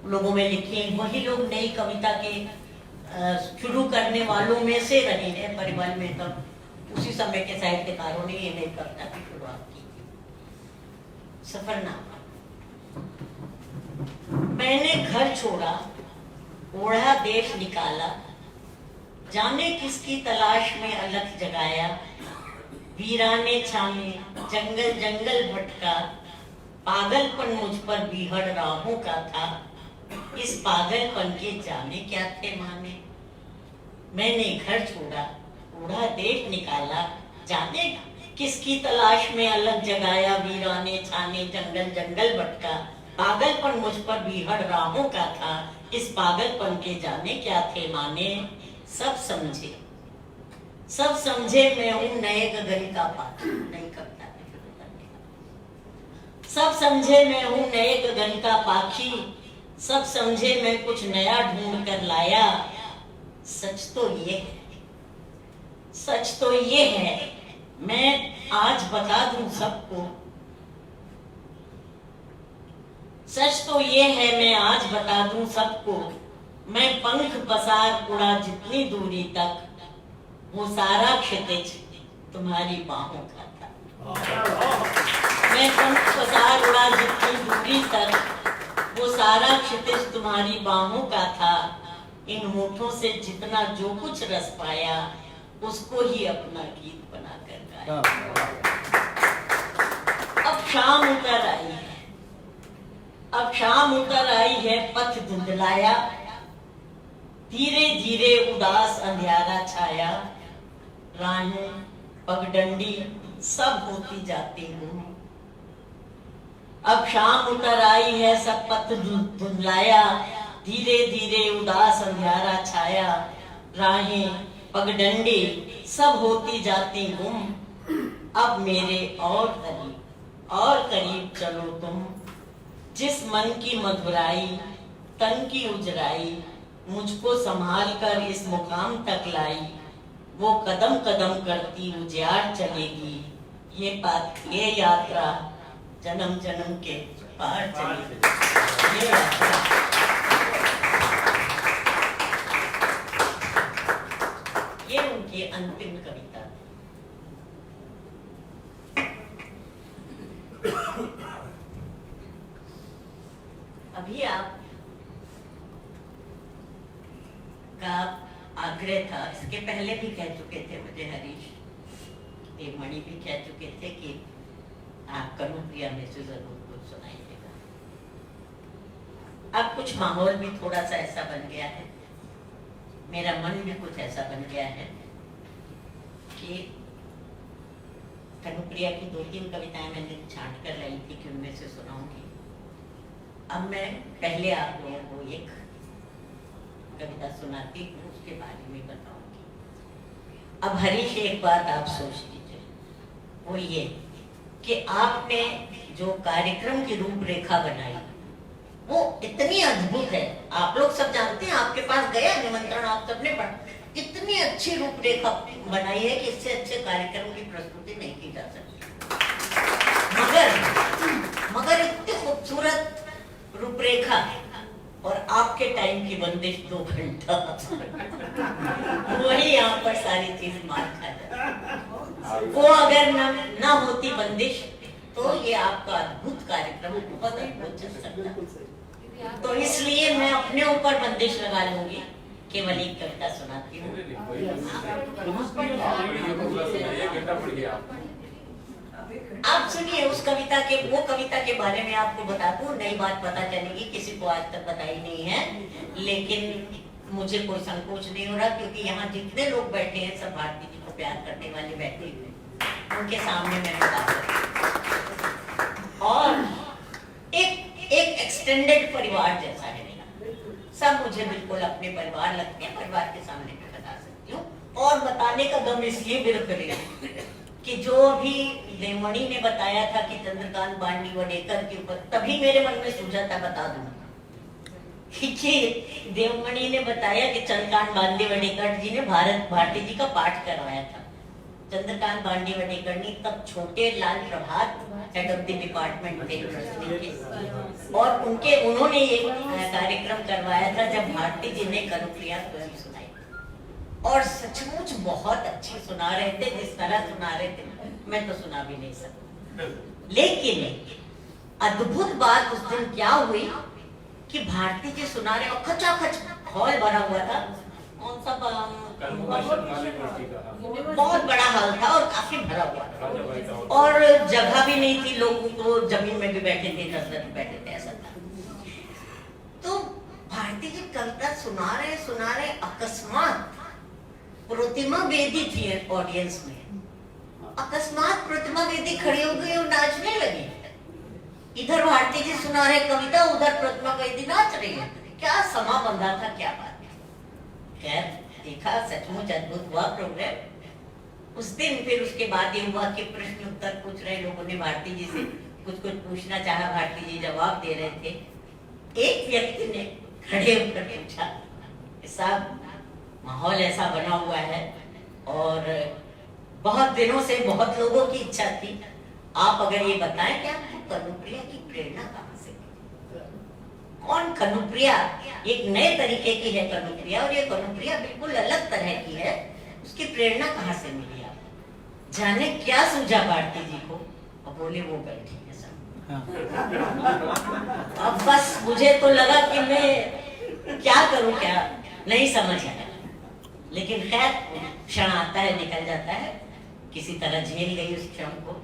लोगों में लिखी, वही लोग नई कविता के शुरू करने वालों में से रहे हैं परिवार में। तब उसी समय के साहित्यकारों ने ये नई कविता की शुरुआत की थी। सफरनामा। मैंने घर छोड़ा, ओढ़ा देश निकाला, जाने किसकी तलाश में अलख जगाया, वीराने छाने जंगल जंगल भटका, पागलपन मुझ पर बीहड़ राहों का था, इस पागलपन के जाने क्या थे माने। मैंने घर छोड़ा, ओढ़ा देश निकाला, जाने किसकी तलाश में अलग जगाया, वीराने छाने जंगल जंगल भटका, पागलपन मुझ पर बीहड़ राहों का था, इस पागलपन के जाने क्या थे माने। सब समझे मैं हूँ नए गगन का पात्र। नई कविता सब समझे मैं हूँ नए गगन का पाखी, सब समझे मैं कुछ नया ढूंढ कर लाया। सच तो ये है मैं आज बता दूं सबको, सच तो ये है, मैं आज बता दूं सबको, मैं पंख पसार उड़ा जितनी दूरी तक, वो सारा क्षितिज तुम्हारी बाहों का था। मैं पंख पसार उड़ा जितनी दूरी तक, वो सारा क्षितिज तुम्हारी बाहों का था। इन होठों से जितना जो कुछ रस पाया, उसको ही अपना गीत बनाकर गाया। अब शाम उतर आई है, अब शाम उतर आई है, पथ धुंधलाया, धीरे धीरे उदास अंधियारा छाया, राहें पगडंडी सब होती जाती हूँ। अब शाम उतर आई है, सब पथ धुंधलाया, धीरे धीरे उदास अंधियारा छाया, राहें पगडंडी सब होती जाती गुम। अब मेरे और करीब चलो तुम, जिस मन की मधुराई तन की उजराई मुझको संभाल कर इस मुकाम तक लाई, वो कदम कदम करती उजियार चलेगी, ये यात्रा जन्म जन्म के पार चलेगी। ये यात्रा ये उनकी अंतिम कविता। अभी आप का आग्रह था, इसके पहले भी कह चुके थे मुझे हरीश देवमणि भी कह चुके थे कि आप कनुप्रिया में से जरूर कुछ सुनाइएगा। अब कुछ माहौल भी थोड़ा सा ऐसा बन गया है, मेरा मन भी कुछ ऐसा बन गया है कि कनुप्रिया की 2-3 कविताएं मैंने छांट कर लाई थी कि उनमें से सुनाऊंगी। अब मैं पहले आप लोगों को एक कविता सुनाती हूँ, उसके बारे में बताऊंगी। अब हरीश एक बात आप सोच लीजिए, वो ये कि आपने जो कार्यक्रम की रूपरेखा बनाई वो इतनी अद्भुत है। आप लोग सब जानते हैं, आपके पास गया निमंत्रण, आप सबने पढ़ा, इतनी अच्छी रूपरेखा बनाई है कि इससे अच्छे कार्यक्रम की प्रस्तुति नहीं की जा सकती। मगर इतनी खूबसूरत रूपरेखा और आपके टाइम की बंदिश 2 घंटा वही यहाँ पर सारी चीज मार खा जाती। वो अगर ना होती बंदिश तो ये आपका अद्भुत कार्यक्रम बहुत अद्भुत चल सकता। तो इसलिए मैं अपने ऊपर बंदिश लगा लूंगी, केवल एक कविता सुनाती हूँ। आप सुनिए उस कविता के, वो कविता के बारे में आपको बता दूं, नई बात पता चलेगी, किसी को आज तक बताई नहीं है, लेकिन मुझे कोई संकोच नहीं हो रहा क्योंकि यहाँ जितने लोग बैठे हैं सब भारती जी को प्यार करने वाले बैठे हुए, उनके सामने मैं बता सकती। और एक एक्सटेंडेड परिवार जैसा है मेरा, सब मुझे बिल्कुल अपने परिवार लगते हैं, परिवार के सामने मैं बता सकती हूँ। और बताने का दम इसलिए मेरे करेगा कि जो अभी देवमणि ने बताया था कि चंद्रकांत बांडीवडेकर के ऊपर, तभी मेरे मन में सूझा था, बता दूं कि देवमणि ने बताया कि चंद्रकांत बांडीवडेकर जी ने भारती जी का पाठ करवाया था। चंद्रकांत बांडीवडेकर ने तब छोटे लाल प्रभात हेड ऑफ द डिपार्टमेंट थे के, और उन्होंने ये कार्यक्रम करवाया था जब भारती जी ने कनुप्रिया सुनाई, और सचमुच बहुत अच्छी सुना रहे थे, जिस तरह सुना रहे थे मैं तो सुना भी नहीं सकती। लेकिन अद्भुत बात उस दिन क्या हुई कि भारती जी सुना रहे और खचाखच हॉल भरा हुआ था, कौन सा बहुत बड़ा हॉल था और काफी भरा हुआ था, और जगह भी नहीं थी, लोग तो जमीन में भी बैठे थे, 10 बैठे थे, ऐसा था। तो भारती जी कविता सुना रहे अकस्मात प्रतिमा बेदी थी ऑडियंस में, अकस्मात प्रतिमा बेदी खड़ी हो गई और नाचने लगी। इधर भारती जी सुना रहे कविता, उधर प्रतिमा बेदी नाच रही है। क्या समा बंधा था, क्या बात है। खैर देखा, सचमुच अद्भुत हुआ प्रोग्राम उस दिन। फिर उसके बाद ये हुआ कि प्रश्न उत्तर पूछ रहे लोगों ने भारती जी से कुछ पूछना चाहा, भारती जी जवाब दे रहे थे। एक व्यक्ति ने खड़े होकर पूछा, साहब माहौल ऐसा बना हुआ है और बहुत दिनों से बहुत लोगों की इच्छा थी, आप अगर ये बताएं क्या कनुप्रिया की प्रेरणा कहाँ से? कनुप्रिया एक नए तरीके की है कनुप्रिया, और ये कनुप्रिया बिल्कुल अलग तरह की है। उसकी प्रेरणा कहाँ से मिली आप जाने, क्या सूझा भारती जी को? और बोले वो बैठी है सब। अब बस मुझे तो लगा कि मैं क्या करूं, क्या नहीं समझ आया, लेकिन खैर क्षण आता है निकल जाता है, किसी तरह झेल गई उस क्षण को।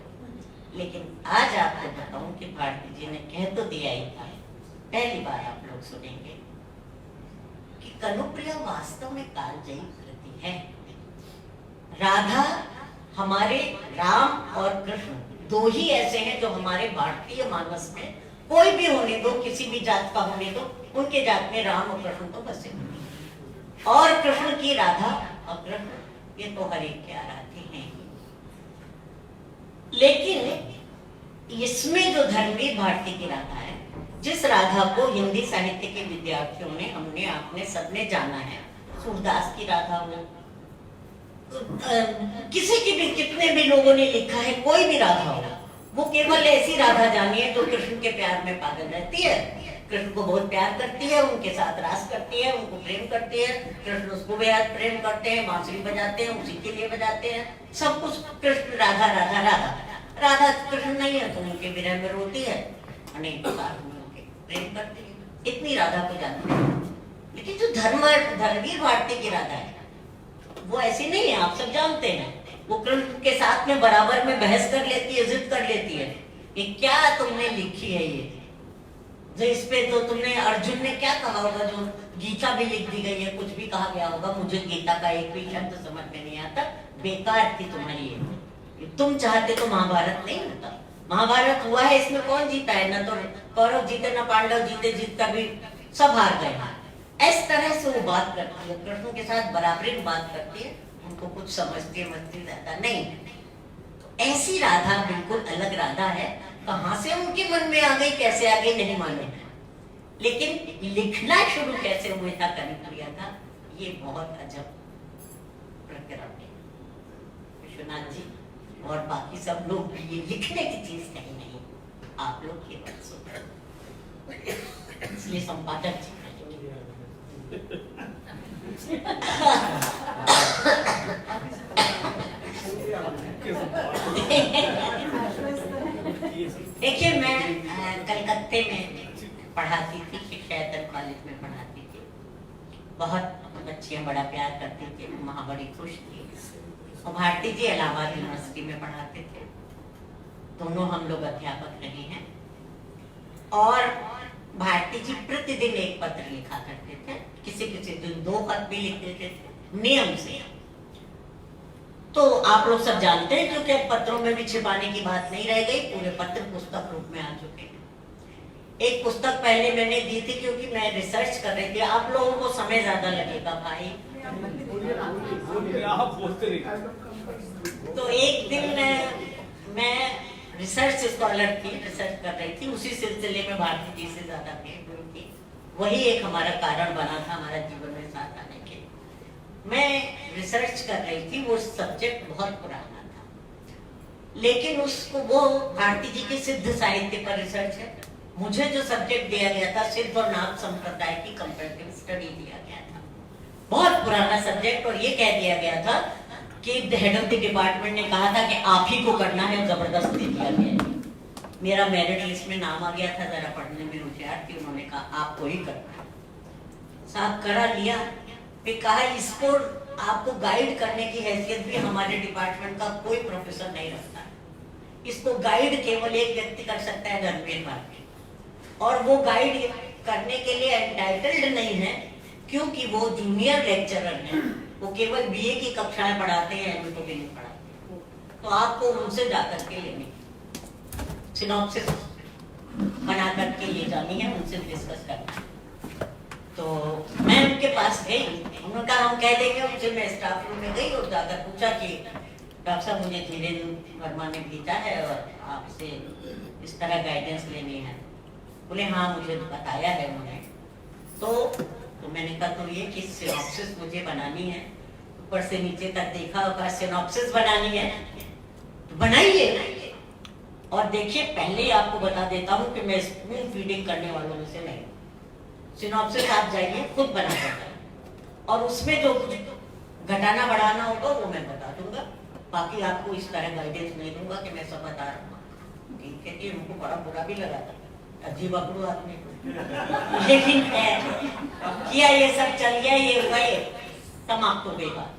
लेकिन आज आपको बताऊं कि भारती जी ने कह तो दिया ही था, पहली बार आप लोग सुनेंगे कि कनुप्रिया वास्तव में कालजयी कृति है। राधा हमारे राम और कृष्ण दो ही ऐसे हैं जो हमारे भारतीय मानस में, कोई भी होने दो, किसी भी जात का होने दो, उनके जात में राम और कृष्ण तो बसे होंगे, और कृष्ण की राधा और कृष्ण ये तो हर एक के आराध्य हैं। लेकिन इसमें जो धर्मवीर भारती की राधा है, जिस राधा को हिंदी साहित्य के विद्यार्थियों ने, हमने, आपने, सबने जाना है, सूरदास की राधा हो, किसी की भी, कितने भी लोगों ने लिखा है, कोई भी राधा हो, वो केवल ऐसी राधा जानी है जो कृष्ण के प्यार में पागल रहती है, कृष्ण को बहुत प्यार करती है, उनके साथ रास करती है, उनको प्रेम करती है, कृष्ण उसको बेहद प्रेम करते हैं, बांसुरी बजाते हैं, उसी के लिए बजाते हैं, सब कुछ कृष्ण राधा राधा राधा। राधा कृष्ण नहीं है तो उनके विरह में रोती है, और नहीं तो साथ में उनके प्रेम करती है, इतनी राधा को जानते हैं। लेकिन जो धर्मवीर भारती की राधा है वो ऐसी नहीं है, आप सब जानते हैं। वो कृष्ण के साथ में बराबर में बहस कर लेती है, जिद कर लेती है कि क्या तुमने लिखी है ये, जो इस पे तो तुमने, अर्जुन ने क्या कहा होगा, जो गीता भी लिख दी गई है, कुछ भी कहा गया होगा, मुझे गीता का एक भी शब्द समझ में नहीं आता, बेकार थी तुम्हारी ये, तुम चाहते तो महाभारत नहीं होता। महाभारत हुआ है, इसमें कौन जीता है? न तो कौरव जीते, न पांडव जीते, जीत कर भी सब हार गए। इस तरह से वो बात करती है, कृष्ण के साथ बराबरी में बात करती है, उनको कुछ समझती है मस्ती रहता नहीं। तो ऐसी राधा बिल्कुल अलग राधा है, कहां से उनके मन में आ गई, कैसे आ गई नहीं मालूम, लेकिन लिखना शुरू कैसे हुआ था, कनुप्रिया था, ये बहुत अजब प्रकरण है। विश्वनाथ जी और बाकी सब लोग भी ये लिखने की चीज कहीं नहीं, आप लोग ये बात सुन, इसलिए संपादक जी देखिए, मैं कलकत्ते में पढ़ाती थी, शिक्षायतन कॉलेज में पढ़ाती थी, बहुत बच्चियां बड़ा प्यार करती थी, वहाँ बड़ी खुश थी। और भारती जी इलाहाबाद यूनिवर्सिटी में पढ़ाते थे, दोनों हम लोग अध्यापक रहे हैं। और भारती जी प्रतिदिन एक पत्र लिखा करते थे, किसी किसी दिन 2 खत भी लिख देते थे नियम से। तो आप लोग सब जानते हैं, क्योंकि अब पत्रों में भी छिपाने की बात नहीं रह गई, पूरे पत्र पुस्तक रूप में आ चुके हैं। एक पुस्तक पहले मैंने दी थी क्योंकि मैं रिसर्च कर रही थी, आप लोगों को समय ज्यादा लगेगा भाई, तो एक दिन मैं रिसर्च स्कॉलर थी, रिसर्च कर रही थी, उसी सिलसिले में भारती जी से ज्यादा भेंट हुई थी, वही एक हमारा कारण बना था हमारा जीवन में साथ आने के। मैं रिसर्च कर रही थी, वो सब्जेक्ट बहुत पुराना था, लेकिन उसको, वो भारती जी के सिद्ध साहित्य पर रिसर्च है, मुझे जो सब्जेक्ट दिया गया था सिद्ध और नाथ संप्रदाय की कंपैरेटिव स्टडी दिया गया था, बहुत पुराना सब्जेक्ट, और ये कह दिया गया था कि हेड ऑफ द डिपार्टमेंट ने कहा था कि आप ही को करना है, जबरदस्ती दिया गया है। मेरा मेरिट लिस्ट में नाम आ गया था, जरा पढ़ने में होशियार थी, उन्होंने कहा आपको ही करना है। साहब करा लिया, फिर कहा इसको आपको गाइड करने की हैसियत भी हमारे डिपार्टमेंट का कोई प्रोफेसर नहीं रखता, इसको गाइड केवल एक व्यक्ति कर सकता है, धर्मवीर भारती, और वो गाइड करने के लिए एंटाइटल्ड नहीं है, क्योंकि वो जूनियर लेक्चरर है, वो केवल बीए की कक्षाएं पढ़ाते हैं, एमए को भी नहीं पढ़ाते। तो आपको उनसे जाकर के लेनी, सिनॉप्सिस बना करके ले जानी है, उनसे डिस्कस करना है। तो मैं उनके पास गई, उन्होंने कहा हम कह देंगे उनसे। मैं स्टाफ रूम में गई और जाकर पूछा कि डॉक्टर साहब मुझे धीरेन्द्र वर्मा ने भेजा है और आपसे इस तरह गाइडेंस लेनी है। बोले हाँ मुझे बताया है उन्होंने। तो मैंने कहा तो ये कि सिनॉप्सिस मुझे बनानी है, ऊपर से नीचे तक देखा होगा, सिनॉप्सिस बनानी है तो बनाइए। और देखिए पहले ही आपको बता देता हूँ कि मैं स्पून फीडिंग करने वालों में से नहीं, सिनॉप्सिस आप जाइए खुद बना सकते हैं, और उसमें जो कुछ घटाना बढ़ाना होगा वो मैं बता दूंगा। बाकी आपको इस तरह गाइडेंस नहीं दूंगा कि मैं सब बता रहा हूँ। ठीक है कि उनको बड़ा बुरा भी लगा था, अजीब अकड़ू आदमी को, लेकिन है किया, ये सब चल गया, ये हुआ, ये समाप्त हो गई बात।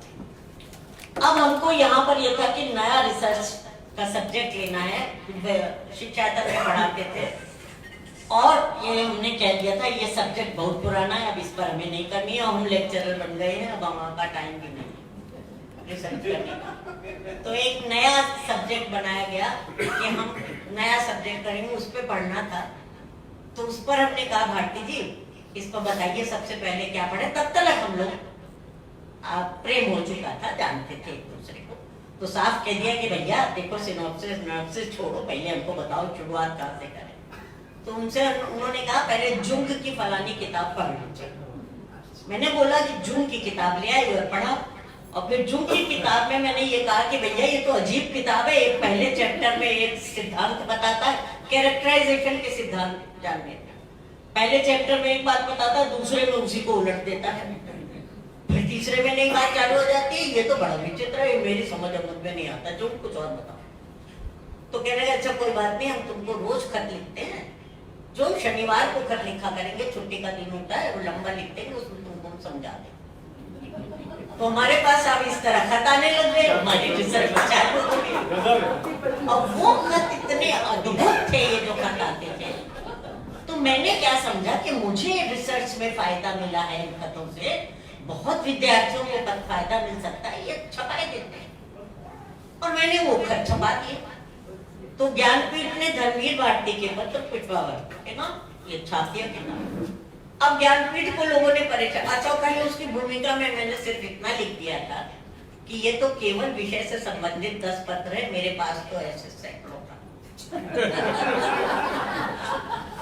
अब हमको यहाँ पर यह था कि नया रिसर्च का सब्जेक्ट लेना है। शिक्षा तक में पढ़ाते थे और ये हमने कह दिया था ये सब्जेक्ट बहुत पुराना है, अब इस पर हमें नहीं करनी है, हम लेक्चरर बन गए हैं, अब हमारा टाइम भी नहीं रिसर्च करने का। तो एक नया सब्जेक्ट बनाया गया कि हम नया सब्जेक्ट करेंगे, उस पर पढ़ना था। तो उस पर हमने कहा भारती जी इस पर बताइए सबसे पहले क्या पढ़े। तब तक हम लोग प्रेम हो चुका था, जानते थे एक दूसरे को। तो साफ कह दिया कि भैया देखो सिनॉप्सिस छोड़ो, पहले हमको बताओ शुरुआत कहाँ से करें। तो उनसे उन्होंने कहा पहले जुंग की फलानी किताब पढ़ लीजिए। मैंने बोला कि जुंग की किताब ले आई और पढ़ा, और फिर जुंग की किताब में मैंने ये कहा कि भैया ये तो अजीब किताब है, एक पहले चैप्टर में एक सिद्धांत बताता है, कैरेक्टराइजेशन के सिद्धांत जानने। पहले चैप्टर में एक बात बताता है, दूसरे में उसी को उलट देता है, फिर तीसरे में नई बात चालू हो जाती है। ये तो बड़ा विचित्र है, मेरी समझ में नहीं आता, जो कुछ और बताओ। तो कहने लगे अच्छा कोई बात नहीं, हम तुमको रोज खत लिखते हैं, जो शनिवार को खत लिखा करेंगे, छुट्टी का दिन होता है, वो लंबा लिखते हैं, उसमें तुमको समझा दें। तो हमारे पास अब इस तरह खत आने लग गए, हमारी रिसर्च चालू हो गई। और वो खत इतने अद्भुत थे, ये जो खत आते थे। तो मैंने क्या समझा कि मुझे रिसर्च में फायदा मिला है इन खतों से, बहुत विद्यार्थियों को फायदा मिल सकता है, ये छपाए देते हैं। और मैंने वो खत छपा दिए। तो ज्ञानपीठ ने धर्मवीर भारती के पत्र पिछवावर है ना, ये छाप दिया के नाम। अब ज्ञानपीठ को लोगों ने परेशान, अच्छा कहीं उसकी भूमिका में मैंने सिर्फ इतना लिख दिया था कि ये तो केवल विषय से संबंधित 10 पत्र है, मेरे पास तो ऐसे सैकड़ों था।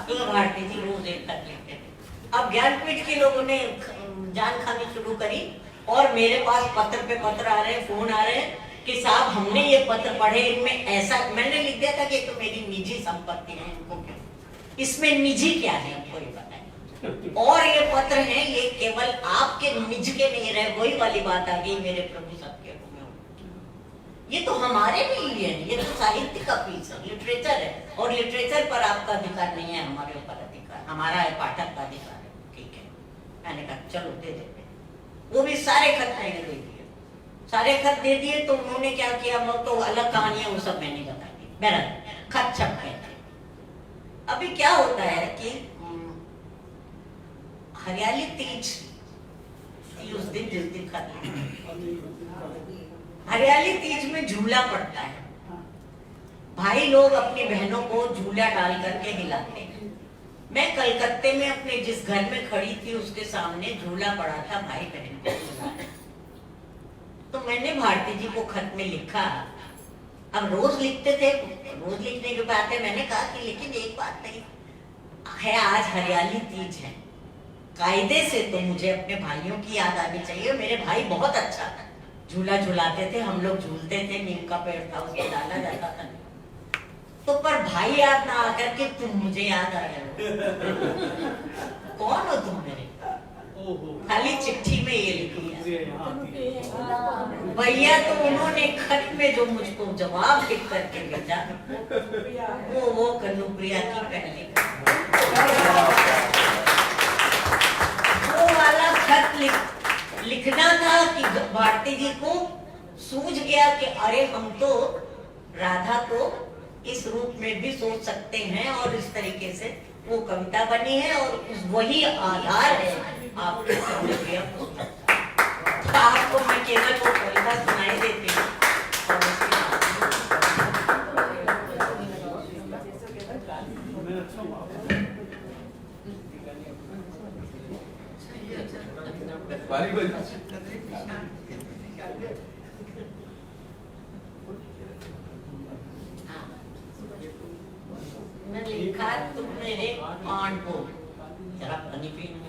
तो भारती जी रोज एक खत लिखते थे। अब ज्ञानपीठ के लोगों ने जान खानी शुरू करी, और मेरे पास पत्र पे पत्र आ रहे हैं, फोन आ रहे हैं कि साहब हमने ये पत्र पढ़े, इनमें ऐसा, मैंने लिख दिया था कि तो मेरी निजी संपत्ति है, इनको क्या, इसमें निजी क्या है हमको ये बताएं। और ये पत्र हैं, ये केवल आपके निज के नहीं रहे, वही वाली बात आ गई, मेरे प्रभु सबके हुए। ये तो हमारे भी लिए है, ये तो साहित्य का पीस है, लिटरेचर है, और लिटरेचर पर आपका अधिकार नहीं है, हमारे ऊपर अधिकार, हमारा है पाठक का अधिकार है। ठीक है, मैंने कहा चलो दे देते। वो भी सारे खत मैंने दे दिए, सारे खत दे दिए। तो उन्होंने क्या किया, वो तो अलग कहानी है, वो सब मैंने बता दी। बहरहाल खत छप गए थे। अभी क्या होता है कि हरियाली तीज उस दिन जिस दिन खत, हरियाली तीज में झूला पड़ता है, भाई लोग अपनी बहनों को झूला डाल करके हिलाते हैं। मैं कलकत्ते में अपने जिस घर में खड़ी थी उसके सामने झूला पड़ा था, भाई बहन को हिलाते। तो मैंने भारती जी को खत में लिखा, अब रोज लिखते थे, रोज लिखने के बाद मैंने कहा कि लेकिन एक बात नहीं है, आज हरियाली तीज है, कायदे से तो मुझे अपने भाइयों की याद आनी चाहिए। मेरे भाई बहुत अच्छा झूला झूलाते थे, हम लोग झूलते थे, नीम का पेड़ था उसको डाला जाता था। तो पर भाई याद ना आकर के तुम मुझे याद आ रहे हो, कौन हो तुम मेरे, खाली चिट्ठी में ये लिखी है भैया। तो उन्होंने खत में जो मुझको जवाब लिख करके भेजा, वो कन्नुप्रिया की पहली वो वाला खत लिखना था कि भारती जी को सूझ गया कि अरे हम तो राधा को इस रूप में भी सोच सकते हैं, और इस तरीके से वो कविता बनी है, और वही आधार है आपके कन्नुप्रिया को। तो आपको मैं केवल वो कविता सुनाई देती हूँ, और मैं लिखा तुम मेरे आंट हो, जरा पानी पीने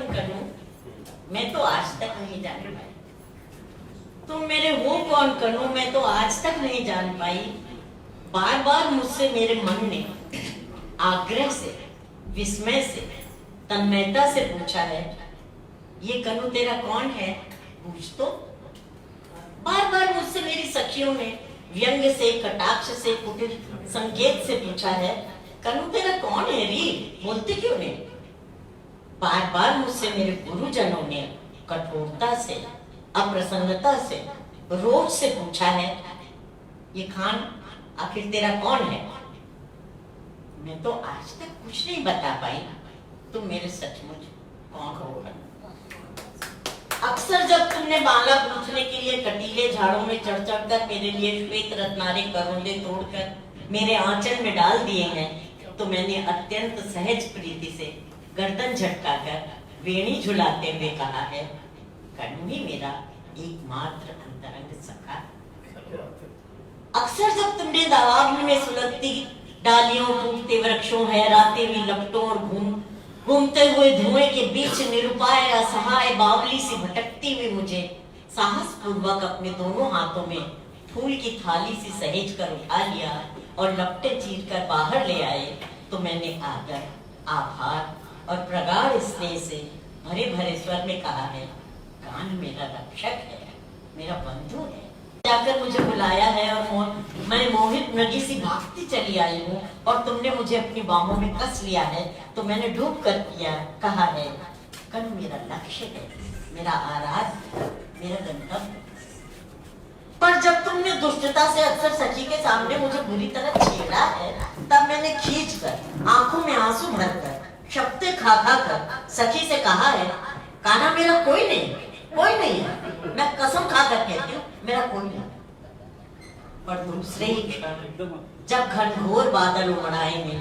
कौन करूं, मैं तो आज तक नहीं जान पाई। तुम मेरे हो कौन करूं, मैं तो आज तक नहीं जान पाई। बार बार मुझसे मेरे मन ने आग्रह से, विस्मय से, तन्मयता से पूछा है, ये कनु तेरा कौन है, पूछ तो। बार बार मुझसे मेरी सखियों ने व्यंग से, कटाक्ष से, कुटिल संकेत से पूछा है, कनु तेरा कौन है री, बोलते क्यों नहीं। बार बार मुझसे मेरे गुरुजनों ने कठोरता से, अप्रसन्नता से, रोष से पूछा है, ये खान आखिर तेरा कौन है। मैं तो आज तक कुछ नहीं बता पाई, तुम मेरे सचमुच कौन हो। अक्सर जब तुमने बाला पूछने के लिए कटीले झाड़ों में चढ़ चढ़ कर मेरे लिए श्वेत रत्नारे करोंदे तोड़कर मेरे आंचल में डाल दिए हैं, तो मैंने अत्यंत सहज प्रीति से गर्दन झटकाकर वेणी झुलाते हुए कहा है, कनु ही मेरा एकमात्र अंतरंग सखा। अक्सर जब तुमने दावाग्नि में सुलगती डालियों, फूटते वृक्षों, हैराते हुई लपटों और घूमते हुए धुएं के बीच निरुपाय असहाय बावली से भटकती हुई मुझे साहस पूर्वक अपने दोनों हाथों में फूल की थाली से सहेज कर उठा लिया और लपटे चीर कर बाहर ले आए, तो मैंने आदर, आभार और प्रगाढ़ स्नेह से भरे भरे स्वर में कहा है, कान मेरा रक्षक है, मेरा बंधु है। जाकर मुझे बुलाया है और मैं मोहित मृगी सी भागती चली आई हूँ और तुमने मुझे अपनी बाहों में कस लिया है, तो मैंने डूब कर किया कहा है, कनु मेरा लक्ष्य है, मेरा आराध्य, मेरा गंतव्य। पर जब तुमने दुष्टता से अक्सर सखी के सामने मुझे बुरी तरह छेड़ा है, तब मैंने खींच कर, आंखों में आंसू भरकर, शब्द खा खा कर सखी से कहा है, कान्हा मेरा कोई नहीं, कोई नहीं है, मैं कसम खा कर कहती हूँ, मेरा कोई नहीं। पर दूसरे ही क्षण जब घनघोर बादल उमड़ आएंगे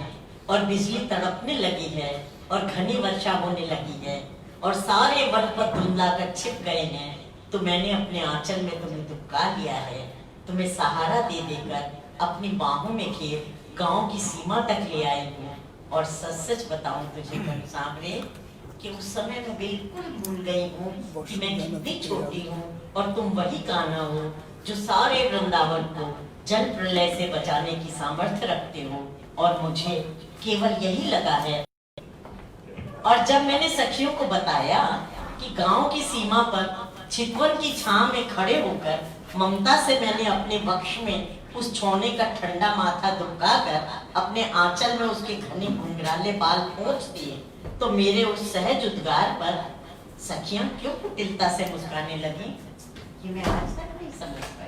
और बिजली तड़पने लगी है और घनी वर्षा होने लगी है और सारे वन पर धुंधला कर छिप गए हैं, तो मैंने अपने आंचल में तुम्हें दुबका लिया है, तुम्हें सहारा दे देकर अपनी बाहों में घेर गांव की सीमा तक ले आई हूँ। और सच सच बताऊं तुझे कनु सांवरे कि उस समय मैं बिल्कुल भूल गई हूँ कि मैं कितनी छोटी हूँ और तुम वही कान्हा हो जो सारे वृंदावन को जल प्रलय से बचाने की सामर्थ्य रखते हो, और मुझे केवल यही लगा है। और जब मैंने सखियों को बताया कि गांव की सीमा पर चितवन की छांव में खड़े होकर ममता से मैंने अपने वक्ष में उस छोने का ठंडा माथा दुबका कर अपने आंचल में उसके घने घुंघराले बाल पोंछ दिए, तो मेरे उस सहज उद्गार पर सखियां क्यों कुटिलता से मुस्कुराने लगी, कि मैं आज तक नहीं समझ पाई।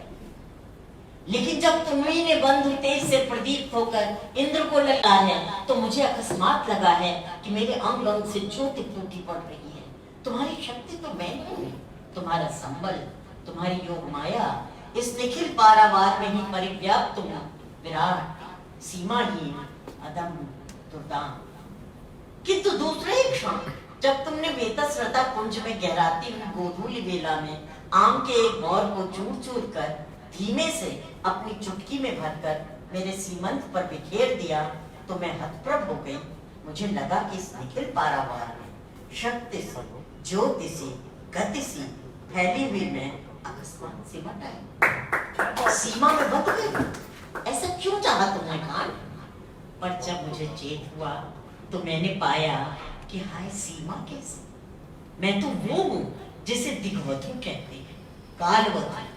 लेकिन जब तुम्ही ने बंधु तेज से प्रदीप्त होकर इंद्र को लगा है, तो मुझे अकस्मात लगा है कि मेरे अंग अंग से ज्योति टूटी पड़ रही है। तुम्हारी शक्ति तो मैं हूँ, तुम्हारा संबल, तुम्हारी योग माया इस निखिल पारावार में ही परिव्याप्त हूँ, विराट, सीमाहीन, अदम्य, दुर्दान। किंतु दूसरे ही क्षण जब तुमने वेतस्रता कुंज में गहराती हुई गोधूली बेला में आम के एक बौर को चूर चूर कर धीमे से अपनी चुटकी में भरकर मेरे सीमंत पर बिखेर दिया, तो मैं हतप्रभ हो गई। मुझे लगा कि इस निखिल पारावार में शक्ति से, ज्योति से, गति से फैली हुई मैं अकस्मात सिमट आई, सीमा में बंध गई। ऐसा क्यों चाहा तुमने कान? पर जब मुझे चेत हुआ तो मैंने पाया कि हाय सीमा कैसे, मैं तो वो हूँ जिसे दिग्वधु कहते हैं, कालवधु।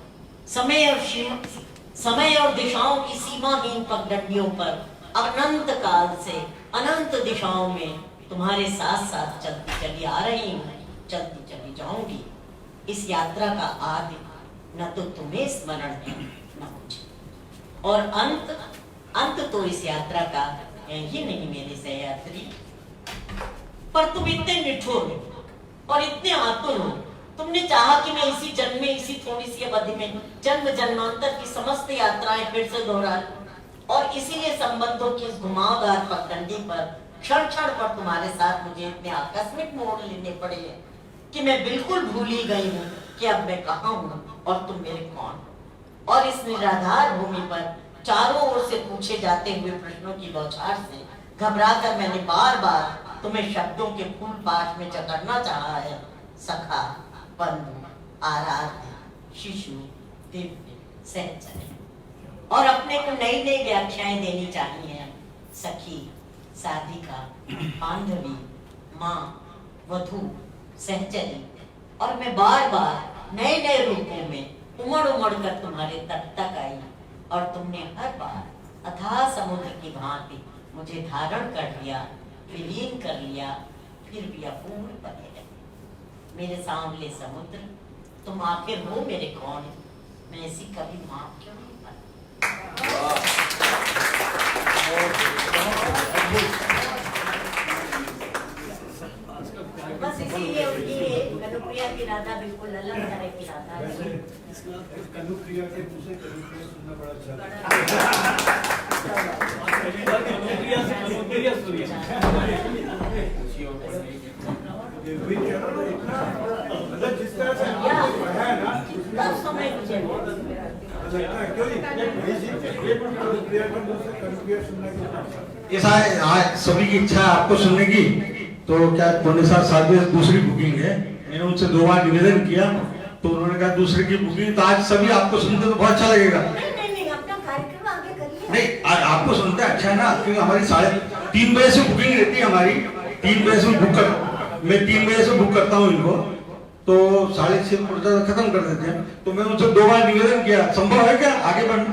समय और दिशाओं की सीमाहीन पगडंडियों पर अनंत काल से अनंत दिशाओं में तुम्हारे साथ साथ चलती चली आ रही हूँ, चलती चली जाऊंगी। इस यात्रा का आदि न तो तुम्हें स्मरण है न मुझे, और अंत तो इस यात्रा का है ही नहीं मेरे सहयात्री। पर तुम इतने निठुर और इतने आतुर हो, तुमने चाहा कि मैं इसी जन्म में, इसी थोड़ी सी अवधि में जन्म जन्मांतर की समस्त यात्राएं फिर से दोहरा, और इसीलिए संबंधों की इस घुमावदार पगडंडी पर क्षण क्षण पर तुम्हारे साथ मुझे इतने आकस्मिक मोड़ लेने पड़े हैं कि मैं बिल्कुल भूल ही गई हूँ कि अब मैं कहाँ हूँ और तुम मेरे कौन। और इस निराधार भूमि पर चारों ओर से पूछे जाते हुए प्रश्नों की बौछार से घबराकर मैंने बार बार तुम्हें शब्दों के फूल पास में चकरना चाहा है। सखा, बंधु, आराध्य, शिशु, दिव्य, सहचर्य, और अपने को नई नई व्याख्याएं देनी चाहिए। सखी, साधिका, बांधवी, माँ, वधू, सहचरी, और मैं बार बार नए नए रूपों में उमड़ उमड़ कर तुम्हारे तक आई, और तुमने हर बार अथाह समुद्र की भांति मुझे धारण कर लिया, विलीन कर लिया, फिर भी अपूर्ण बने रहे। मेरे सांवले समुद्र, तुम आखिर हो मेरे कौन? मैं ऐसी कभी माफ क्यों नहीं पाती? बस इसीलिए उनकी कनुप्रिया की राधा बिल्कुल अलग तरह की राधा है। कनुप्रिया के दूसरे कनुप्रिया सुनना बड़ा अच्छा मतलब जिस तरह से है ना, तब समय मुझे क्यों नहीं कनुप्रिया का दूसरे कनुप्रिया सुनना ऐसा है, आज सभी की इच्छा है आपको सुनने की, तो क्या पौने 7 बजे दूसरी बुकिंग है। मैंने उनसे 2 बार निवेदन किया, तो उन्होंने कहा दूसरे की बुकिंग, तो आज सभी आपको सुनते तो बहुत अच्छा लगेगा। नहीं, अपना कार्यक्रम आगे करिए। नहीं, आज आपको सुनते अच्छा है ना, क्योंकि हमारी 3:30 बजे से बुकिंग रहती है हमारी। 3 बजे से बुक कर, मैं 3 बजे से बुक करता हूँ इनको, तो 6:30 खत्म कर देते हैं। तो मैं उनसे 2 बार निवेदन किया, संभव है क्या आगे बढ़ना?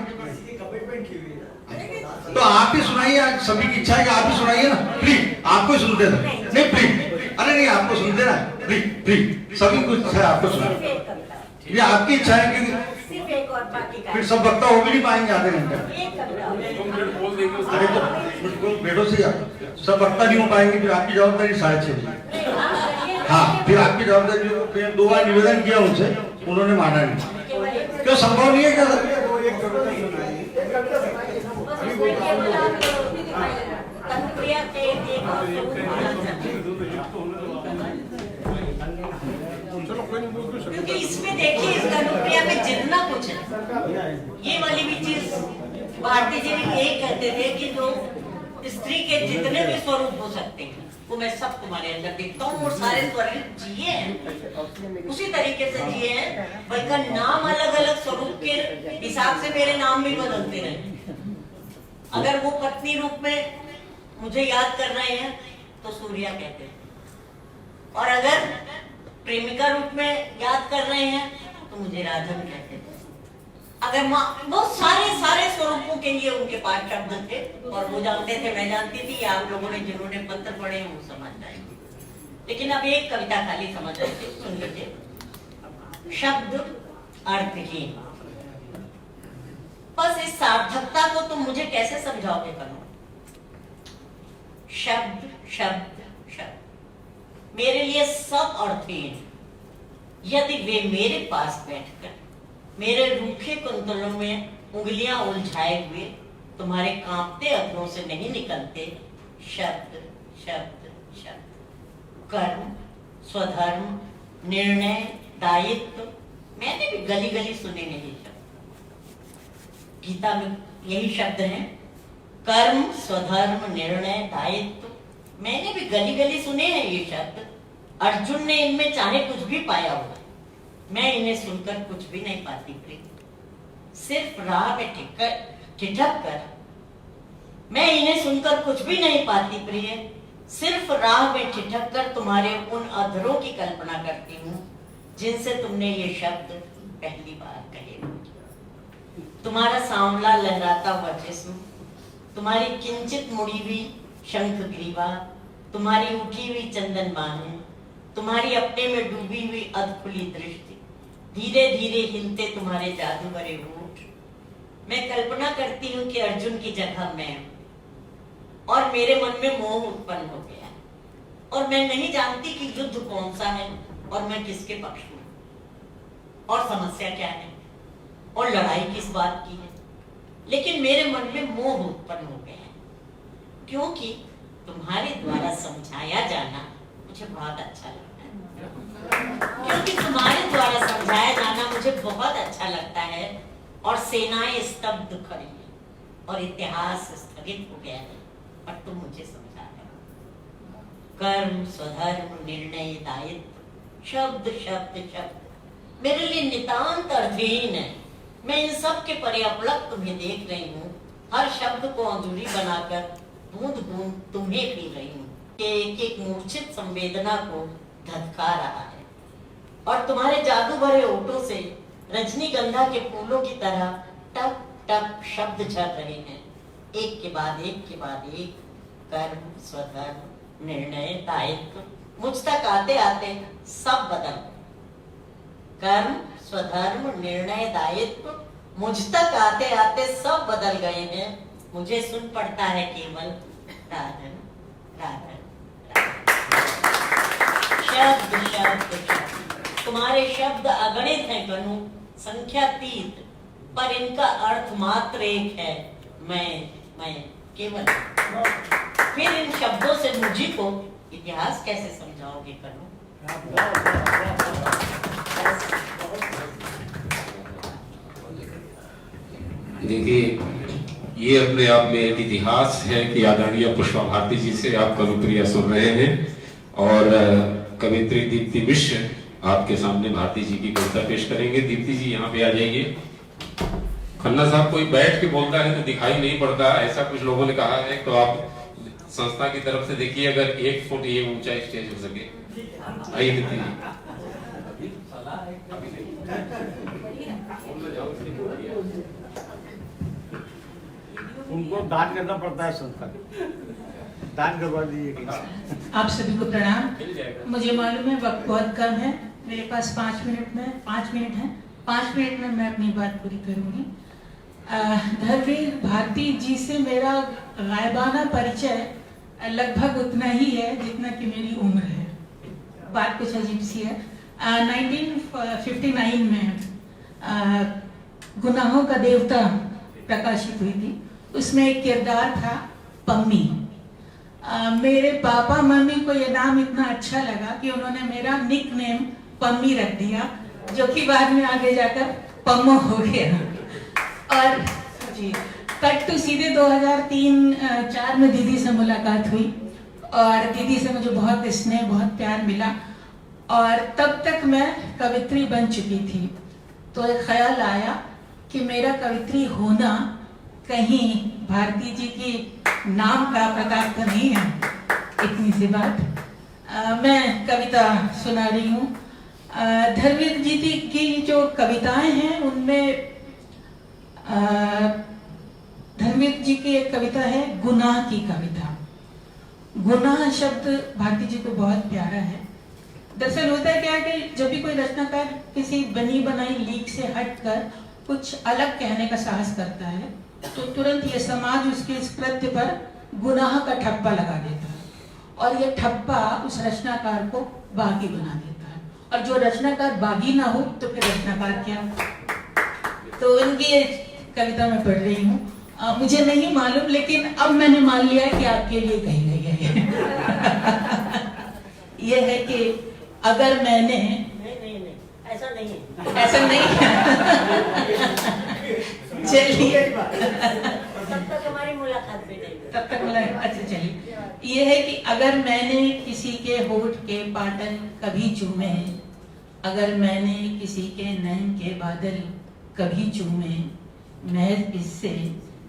तो आप ही सुनाइए, आज सभी की इच्छा है कि आप ही सुनाइए ना, प्लीज। आपको सुनते थे नहीं, प्लीज, अरे नहीं, आपको सुनते ना, प्लीज, सभी कुछ इच्छा है आपको सुना, ये आपकी इच्छा है, क्योंकि फिर सब वक्ता हो भी नहीं पाएंगे आधे घंटे। अरे तो बैठो से आप सब वक्ता नहीं हो पाएंगे, फिर आपकी जवाबदारी 6:30 बजे। हाँ, फिर आपकी जवाबदारी, फिर 2 बार निवेदन किया उनसे, उन्होंने माना नहीं। क्यों, संभव नहीं है क्या सर? क्योंकि इसमें देखिए, इस कनुप्रिया में जितना कुछ है, ये वाली भी चीज भारती जी भी यही कहते थे कि जो स्त्री के जितने भी स्वरूप हो सकते हैं वो मैं सब तुम्हारे अंदर देखता हूँ, और सारे स्वरूप जिए हैं, उसी तरीके से जिए हैं। बल्कि नाम अलग अलग स्वरूप के हिसाब से मेरे नाम भी बदलते रहे। अगर वो पत्नी रूप में मुझे याद कर रहे हैं तो सूर्या कहते हैं, और अगर प्रेमिका रूप में याद कर रहे हैं तो मुझे राधन कहते हैं। अगर बहुत सारे स्वरूपों के लिए उनके पास शब्द थे, और वो जानते थे, मैं जानती थी, आप लोगों ने जिन्होंने पत्र पढ़े हैं वो समझ जाएंगे। लेकिन अब एक कविता खाली समझ रहे थे, सुन लीजिए। शब्द अर्थहीन, बस इस सार्थकता को तुम मुझे कैसे समझाओगे करो? शब्द शब्द शब्द मेरे लिए सब अर्थहीन, यदि वे मेरे पास बैठकर मेरे रूखे कुंतलों में उंगलियां उलझाए हुए तुम्हारे कांपते अधरों से नहीं निकलते। शब्द शब्द शब्द, कर्म, स्वधर्म, निर्णय, दायित्व, मैंने भी गली गली सुने नहीं शब्द। गीता में यही शब्द हैं, कर्म, स्वधर्म, निर्णय, दायित्व, मैंने भी गली गली सुने हैं ये शब्द। अर्जुन ने इनमें चाहे कुछ भी पाया हो, मैं इन्हें सुनकर कुछ भी नहीं पाती प्रिय। सिर्फ राह में ठिठक कर मैं इन्हें सुनकर कुछ भी नहीं पाती प्रिय। सिर्फ राह में ठिठक कर तुम्हारे उन अधरों की कल्पना करती हूँ जिनसे तुमने ये शब्द पहली बार कहे। तुम्हारा सांवला लहराता हुआ जिस्म, तुम्हारी किंचित मुड़ी हुई शंख ग्रीवा, तुम्हारी उठी हुई चंदन बाहें, तुम्हारी अपने में डूबी हुई अधखुली दृष्टि, धीरे धीरे हिलते तुम्हारे जादू भरे होठ। मैं कल्पना करती हूँ कि अर्जुन की जगह मैं हूँ, और मेरे मन में मोह उत्पन्न हो गया है, और मैं नहीं जानती कि युद्ध कौन सा है और मैं किसके पक्ष में, और समस्या क्या है, और लड़ाई किस बात की है। लेकिन मेरे मन में मोह उत्पन्न हो गया है, क्योंकि तुम्हारे द्वारा समझाया जाना मुझे बहुत अच्छा लगता है। क्योंकि तुम्हारे द्वारा समझाया जाना मुझे बहुत अच्छा लगता है, और सेनाएं स्तब्ध खड़ी हैं और इतिहास स्थगित हो गया है, और तुम मुझे समझा रहे हो। कर्म, स्वधर्म, निर्णय, दायित्व, शब्द शब्द शब्द मेरे लिए नितांत अर्थहीन है। मैं इन सब के परे अपलक तुम्हें देख रही हूँ, हर शब्द को अंजूरी बनाकर बूंद बूंद तुम्हें पी रही हूँ कि एक एक मूर्छित संवेदना को धधका रहा है और तुम्हारे जादू भरे होठों से रजनीगंधा के फूलों की तरह टप टप शब्द झड़ रहे हैं, एक के बाद एक के बाद एक। कर्म, स्वधर्म, निर्णय, दायित्व मुझ तक आते आते सब बदल गए। कर्म, स्वधर्म, निर्णय, दायित्व मुझ तक आते आते सब बदल गए हैं। मुझे सुन पड़ता है केवल राधन राधन शब्द शब्द शब्द। तुम्हारे शब्द अगणित हैं कनु, संख्यातीत, पर इनका अर्थ मात्र एक है, मैं केवल। फिर इन शब्दों से मुझी को इतिहास कैसे समझाओगे कनु? देखिए, ये अपने आप में एक इतिहास है कि आदरणीय पुष्पा भारती जी से आप कविप्रिया सुन रहे हैं और कवित्री दीप्ति मिश्र आपके सामने भारती जी की कविता पेश करेंगे। दीप्ति जी यहाँ पे आ जाइए। खन्ना साहब कोई बैठ के बोलता है तो दिखाई नहीं पड़ता, ऐसा कुछ लोगों ने कहा है, तो आप संस्था की तरफ से देखिए अगर 1 फुट ये ऊंचा स्टेज हो सके। आइए दीप्ति जी। उनको दान करना पड़ता है संस्था, दान करवा दीजिए। आप सभी को प्रणाम। मुझे मालूम है वक्त बहुत कम है, मेरे पास 5 मिनट है। 5 मिनट में मैं अपनी बात पूरी करूंगी। धर्मवीर भारती जी से मेरा गायबाना परिचय लगभग उतना ही है जितना कि मेरी उम्र है। बात कुछ अजीब सी है। 1959 में गुनाहों का देवता प्रकाशित हुई थी, उसमें एक किरदार था पम्मी। मेरे पापा मम्मी को ये नाम इतना अच्छा लगा कि उन्होंने मेरा निक नेम पम्मी रख दिया, जो कि बाद में आगे जाकर पम्मो हो गया। और जी कट टू सीधे 2003-04 में दीदी से मुलाकात हुई और दीदी से मुझे बहुत स्नेह, बहुत प्यार मिला और तब तक मैं कवित्री बन चुकी थी। तो एक ख्याल आया कि मेरा कवित्री होना कहीं भारती जी की नाम का प्रताप तो नहीं है। इतनी सी बात। मैं कविता सुना रही हूँ। धर्मवीर जी की जो कविताएं हैं उनमें धर्मवीर जी की एक कविता है गुनाह की कविता। गुनाह शब्द भारती जी को बहुत प्यारा है। दरअसल होता है क्या कि जब भी कोई रचनाकार किसी बनी बनाई लीक से हटकर कुछ अलग कहने का साहस करता है तो तुरंत ये समाज उसके इस कृत्य पर गुनाह का ठप्पा लगा देता है और ये ठप्पा उस रचनाकार को बागी बना देता है। और जो रचनाकार बागी ना हो तो फिर रचनाकार क्या? तो इनकी कविता में पढ़ रही हूँ। मुझे नहीं मालूम, लेकिन अब मैंने मान लिया कि आपके लिए कही गई है। ये है कि अगर मैंने नहीं ऐसा नहीं चलिए तब तक हमारी मुलाकात भी नहीं। तब तक मुलाकात। अच्छा चलिए, ये है कि अगर मैंने किसी के होठ के पाटल कभी चूमे, अगर मैंने किसी के नैन के बादल कभी चूमे, महज इससे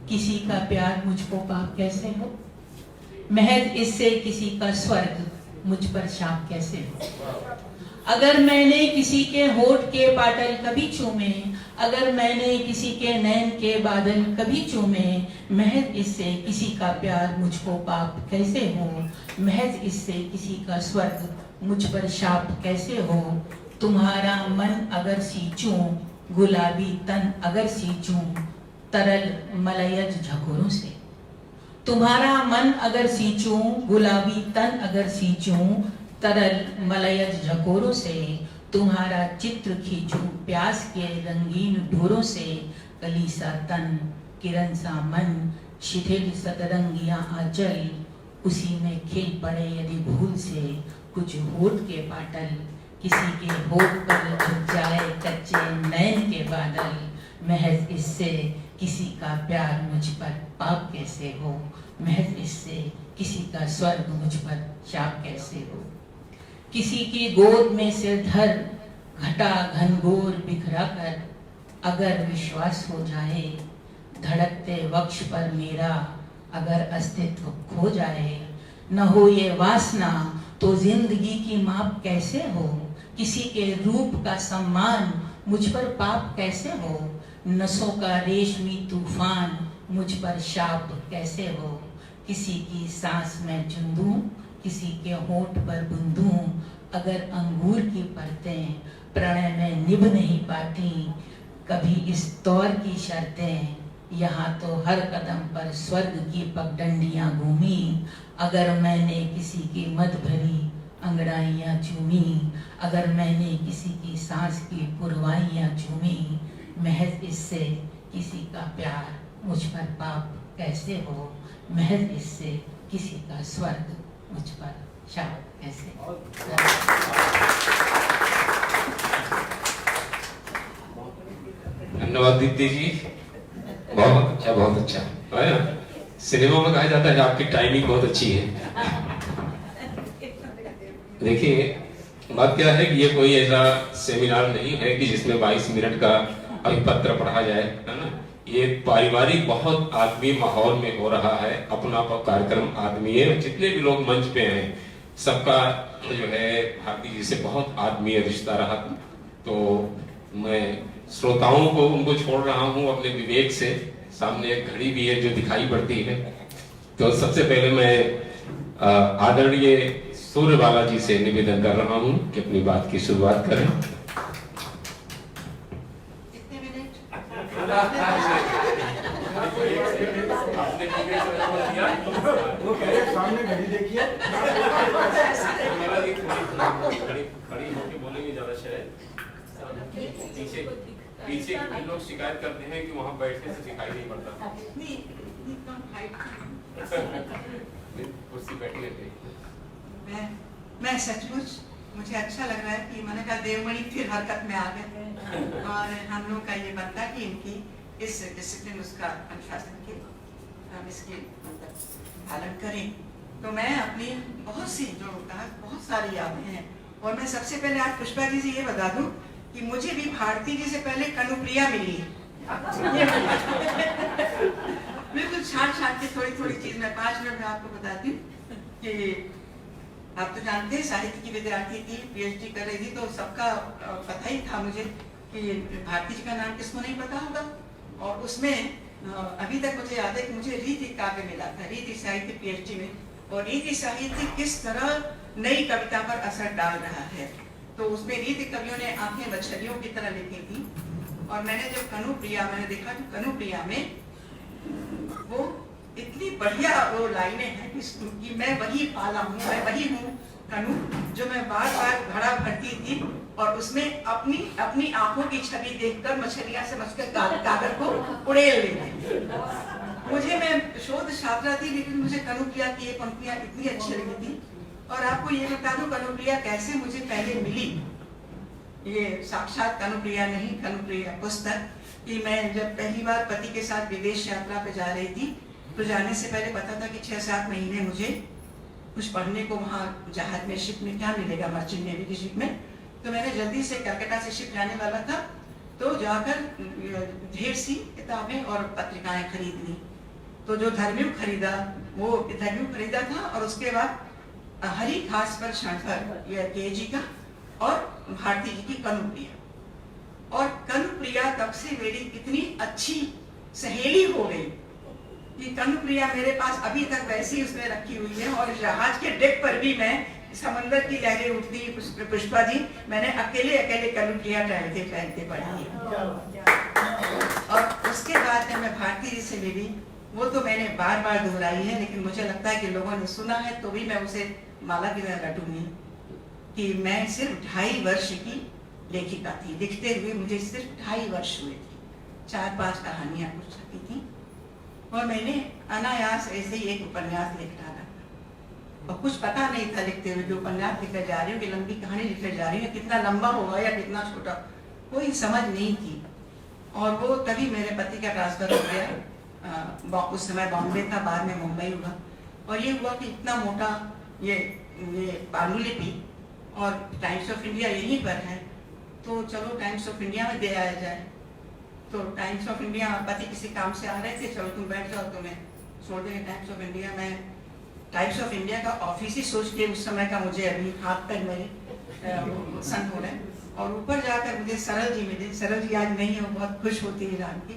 किसी का प्यार मुझको पाप कैसे हो? महज इससे किसी का स्वर्ग मुझ पर शाप कैसे हो? अगर मैंने किसी के होठ के पाटल कभी चूमे, अगर मैंने किसी के नैन के बादल कभी चूमे, महज इससे किसी का प्यार मुझको पाप कैसे हो? महज इससे किसी का स्वर्ग मुझ पर शाप कैसे हो? तुम्हारा मन अगर सींचूं, गुलाबी तन अगर सींचूं, तरल मलयज झकोरों से। तुम्हारा मन अगर सींचूं, गुलाबी तन अगर सींचूं, तरल मलयज झकोरों से। तुम्हारा चित्र खींचूं प्यास के रंगीन ढोरों से। कली सा तन, किरण सा मन, शिथिल सतरंगियां आंचल, उसी में खिल पड़े यदि भूल से कुछ होठ के पाटल, किसी के होठ पर झुक जाए कच्चे नैन के बादल, महज इससे किसी का प्यार मुझ पर पाप कैसे हो? महज इससे किसी का स्वर्ग मुझ पर शाप कैसे हो। किसी की गोद में सिर धर घटा घनघोर बिखरा कर, अगर विश्वास हो जाए धड़कते वक्ष पर मेरा, अगर अस्तित्व खो जाए, न हो ये वासना तो जिंदगी की माप कैसे हो। किसी के रूप का सम्मान मुझ पर पाप कैसे हो, नसों का रेशमी तूफान मुझ पर शाप कैसे हो। किसी की सांस में चुंदूं, किसी के होंठ पर बूंदूं, अगर अंगूर की परतें प्रणय में निभ नहीं पाती, कभी इस दौर की शर्तें यहाँ तो हर कदम पर स्वर्ग की पगडंडियां घूमी। अगर मैंने किसी की मद भरी अंगड़ाइयाँ चूमी, अगर मैंने किसी की सांस की पुरवाइयाँ चूमी, महज इससे किसी का प्यार मुझ पर पाप कैसे हो। महज इससे किसी का स्वर्ग मुझ पर शाप कैसे हो। धन्यवाद दीप्ति जी, बहुत अच्छा, बहुत अच्छा है ना। सिनेमा में कहा जाता है आपकी टाइमिंग बहुत अच्छी है। देखिए बात क्या है कि ये कोई ऐसा सेमिनार नहीं है कि जिसमें 22 मिनट का अभिपत्र पढ़ा जाए, है ना। ये पारिवारिक बहुत आत्मीय माहौल में हो रहा है, अपना कार्यक्रम आत्मीय। जितने भी लोग मंच पे हैं सबका जो है भारती जी से बहुत आत्मीय रिश्ता रहा। तो मैं श्रोताओं को उनको छोड़ रहा हूं अपने विवेक से। सामने एक घड़ी भी है जो दिखाई पड़ती है। तो सबसे पहले मैं आदरणीय सूर्यबाला जी से निवेदन कर रहा हूं कि अपनी बात की शुरुआत करें। कितने मिनट? वो कह रहे सामने घड़ी देखिए। खड़ी होके बोलेंगे ज्यादा शायद। पीछे लोग शिकायत करते हैं कि वहाँ बैठने से दिखाई नहीं पड़ता। कुर्सी बैठने पे। मैं सचमुच मुझे अच्छा लग रहा है कि मैंने कहा देवमणि फिर हरकत में आ गए और हम लोग का ये बनता कि इनकी इस डिसिप्लिन उसका अनुशासन के हम इसके मतलब पालन करें। तो मैं अपनी बहुत सी जो कहा बहुत सारी यादें हैं और मैं सबसे पहले आज पुष्पा जी से ये बता दूं कि मुझे भी भारती जी से पहले कनुप्रिया मिली बिल्कुल छाट के थोड़ी थोड़ी चीज मैं 5 मिनट में आपको बताती हूँ कि आप तो जानते हैं साहित्य की विद्यार्थी थी, पीएचडी कर रही थी, तो सबका पता ही था मुझे कि भारती जी का नाम किसको नहीं पता होगा। और उसमें अभी तक मुझे याद है कि मुझे रीति काव्य मिला था, रीति साहित्य पीएचडी में। और रीति साहित्य किस तरह नई कविता पर असर डाल रहा है, तो उसमें रीति कवियों ने आंखें मछलियों की तरह लिखी थी। और मैंने जब कनुप्रिया मैंने देखा कि कनुप्रिया में वो इतनी बढ़िया वो लाइनें हैं कि मैं वही पाला हूँ, मैं वही हूँ कनु जो मैं बार बार घड़ा भरती थी और उसमें अपनी आंखों की छवि देखकर मछलियां समझकर कागज को उड़ेल लेती। मुझे मैं शोध छात्रा थी लेकिन मुझे कनुप्रिया की ये पंक्तियां इतनी अच्छी लगी थी। और आपको ये बता दूं कनुप्रिया कैसे मुझे पहले मिली। ये साक्षात कनुप्रिया नहीं, कनुप्रिया पुस्तक कि मैं जब पहली बार पति के साथ विदेश यात्रा पे जा रही थी तो जाने से पहले पता था कि 6-7 महीने मुझे कुछ पढ़ने को वहाँ जहाज में शिप में क्या मिलेगा, मर्चेंट नेवी की शिप में। तो मैंने जल्दी से कलकत्ता से शिप जाने वाला था तो जाकर ढेर सी किताबें और पत्रिकाएं खरीद ली। तो जो धर्मयुग खरीदा वो धर्मयुग खरीदा था और उसके बाद हरी घास पर क्षणभर यह केजी का और भारती जी की कनुप्रिया। और कनुप्रिया तब से मेरी इतनी अच्छी सहेली हो गई कि कनुप्रिया मेरे पास अभी तक वैसी उसमें रखी हुई है। और जहाज के डेक पर भी मैं समंदर की लहरें उठती पुष्पा जी मैंने अकेले कनुप्रिया टहलते पढ़ी। और उसके बाद जब मैं भारती जी से मिली वो तो मैंने बार बार दोहराई है लेकिन मुझे लगता है कि लोगों ने सुना है तो भी मैं उसे माला की तरह रटूंगी कि मैं सिर्फ 2.5 वर्ष की लेखिका थी। लिखते हुए मुझे सिर्फ 2.5 वर्ष हुए थे। 4-5 कहानियां कुछ छपी थी और मैंने अनायास ऐसे ही एक उपन्यास लिख डाला और कुछ पता नहीं था लिखते हुए कि उपन्यास लिखने जा रही हूँ कि लंबी कहानी लिखने जा रही हूँ, कितना लंबा होगा या कितना छोटा कोई समझ नहीं थी। और वो तभी मेरे पति का ट्रांसफर हो गया। उस समय बॉम्बे था, बाद में मुंबई हुआ। और ये हुआ कि इतना मोटा ये पांडुलिपि और टाइम्स ऑफ इंडिया यहीं पर है, तो चलो टाइम्स ऑफ इंडिया में दे आया जाए। तो टाइम्स ऑफ इंडिया, पति किसी काम से आ रहे थे, चलो तुम बैठ जाओ, तुम्हें छोड़ देंगे टाइम्स ऑफ इंडिया। मैं टाइम्स ऑफ इंडिया का ऑफिस ही सोच के उस समय का मुझे अभी हाथ तक मेरे सन हो रहे हैं। और ऊपर जाकर मुझे सरल जी मिले। सरल जी आज नहीं है, वो बहुत खुश होती है जान के।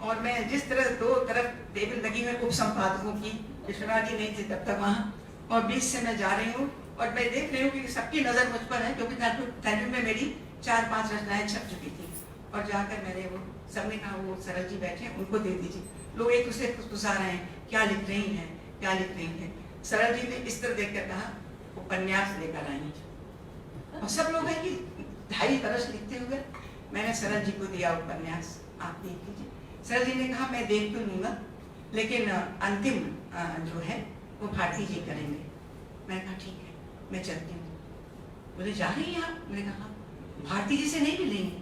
और मैं जिस तरह दो तरफ टेबल लगी हुई उप संपादकों की, विश्वनाथ जी नहीं थे तब तक वहाँ, और बीच से मैं जा रही हूँ और मैं देख रही हूँ कि सबकी नजर मुझ पर है, क्योंकि थैंक में मेरी 4-5 रचनाएं छप चुकी थी। और जाकर मैंने वो सबने कहा वो सरल जी बैठे हैं, उनको दे दीजिए। लोग एक दूसरे को गुस्सा रहे हैं, क्या लिख रही हैं, क्या लिख रही हैं। सरल जी ने इस तरह देखकर कहा उपन्यास लेकर आई हैं। और सब लोग हैं कि 2.5 बरस लिखते हुए मैंने सरल जी को दिया उपन्यास, आप देख लीजिए। सरल जी ने कहा मैं देख तो लूंगा, लेकिन अंतिम जो है वो भारती जी करेंगे। मैंने कहा ठीक है, मैं चलती हूँ। बोले जा रही हैं आप? मैंने कहा भारती जी से नहीं मिलेंगे।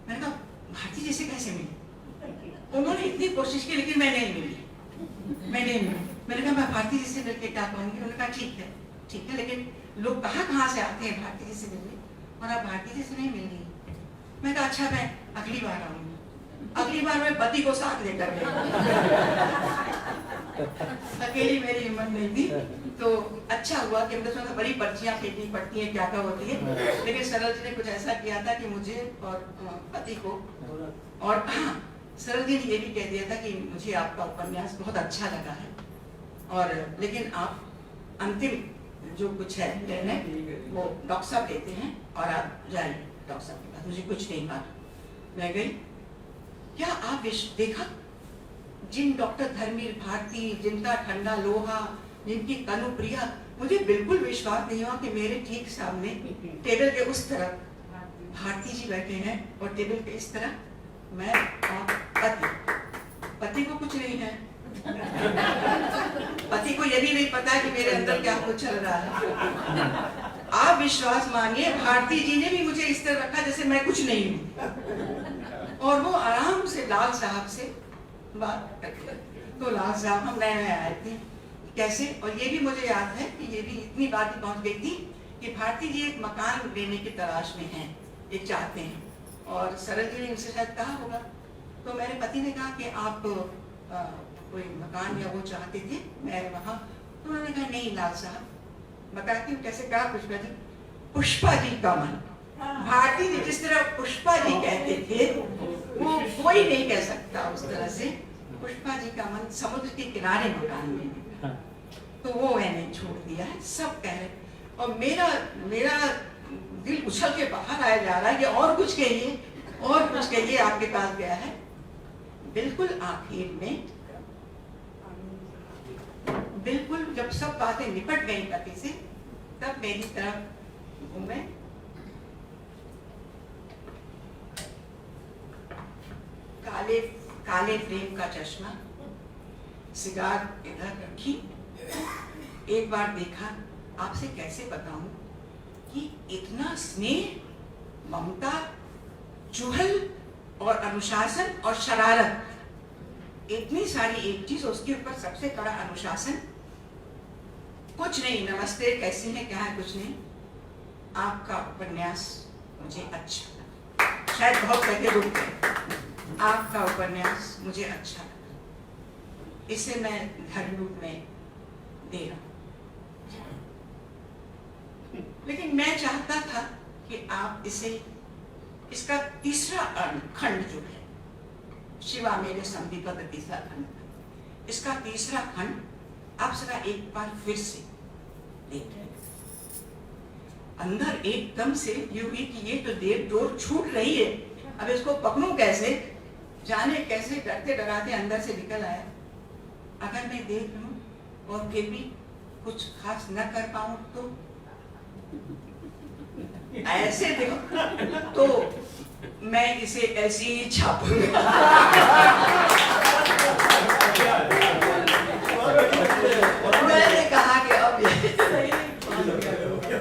मैंने कहा भारती जी से कैसे मिली? उन्होंने इतनी कोशिश की लेकिन मैं नहीं मिली। मैंने कहा मैं भारती जी से मिलकर क्या कहूँगी? उन्होंने कहा ठीक है, लेकिन लोग कहाँ से आते हैं भारती जी से मिलने, और आप भारती जी से नहीं मिल रही। मैं कहा अच्छा, मैं अगली बार आऊंगी। अगली बार मैं पति को साथ लेकर गई। अकेली मेरी हिम्मत नहीं थी। तो अच्छा हुआ कि हमने सुना बड़ी पर्चियां फेंकनी पड़ती हैं, क्या क्या होती है, लेकिन सरल जी ने कुछ ऐसा किया था कि मुझे और पति को, और हाँ, सरल जी ने ये भी कह दिया था कि मुझे आपका उपन्यास बहुत अच्छा लगा है, और लेकिन आप अंतिम जो कुछ है निर्णय वो डॉक्टर साहब लेते हैं, और आप जाइए डॉक्टर साहब के पास, मुझे कुछ नहीं मालूम। मैं गई। क्या आप देखा जिन डॉक्टर धर्मवीर भारती, जिनका ठंडा लोहा, जिनकी कनुप्रिया, मुझे बिल्कुल विश्वास नहीं हुआ कि मेरे ठीक सामने टेबल के उस तरफ भारती जी बैठे हैं और टेबल के इस तरफ मैं और पति को कुछ नहीं है। पति को ये भी नहीं पता कि मेरे अंदर क्या कुछ चल रहा है। आप विश्वास मानिए, भारती जी ने भी मुझे इस तरह रखा जैसे मैं कुछ नहीं हूँ, और वो आराम से लाल साहब से बात करते। तो लाल साहब हम नए आए थे कैसे, और ये भी मुझे याद है कि ये भी इतनी बात ही पहुंच गई थी कि भारती जी एक मकान लेने की तलाश में हैं, एक चाहते हैं, और सरल जी ने उनसे शायद कहा होगा। तो मेरे पति ने कहा कि आप कोई मकान या वो चाहते थे, मैं वहाँ, तो उन्होंने कहा नहीं लाल साहब, बताती हूँ कैसे कहा पुष्पा जी का मन। भारती जी जिस तरह पुष्पा जी कहते थे वो कोई नहीं कह सकता उस तरह से। पुष्पा जी का मन समुद्र के किनारे मकान में, तो वो मैंने छोड़ दिया है, सब कह रहे। और मेरा दिल उछल के बाहर आया जा रहा है कि और कुछ कहिए आपके पास गया है। बिल्कुल आखिर में, बिल्कुल जब सब बातें निपट गई पति से, तब मेरी तरफ घूमे, काले फ्रेम का चश्मा, सिगार इधर रखी, एक बार देखा, आपसे कैसे बताऊं कि इतना स्नेह, ममता, चुहल और अनुशासन और शरारत, इतनी सारी एक चीज, उसके ऊपर सबसे बड़ा अनुशासन। कुछ नहीं, नमस्ते, कैसी हैं, क्या है, कुछ नहीं। आपका उपन्यास मुझे अच्छा लगा, शायद बहुत पहले रुक गए। आपका उपन्यास मुझे अच्छा लगा, इसे मैं धर्म रूप में दे रहा हूं, लेकिन मैं चाहता था कि आप इसका तीसरा खंड जो है, शिवा मेरे संदीप का तीसरा खंड, इसका तीसरा खंड आप जरा एक बार फिर से देखें। अंदर एकदम से यूं ही कि ये तो देवडोर छूट रही है, अब इसको पकड़ूं कैसे, जाने कैसे डरते डराते अंदर से निकल आया। अगर मैं देख लूं और फिर भी कुछ खास न कर पाऊं तो ऐसे देखो, तो मैं इसे ऐसे ही छापूंगा। मैंने कहा कि अब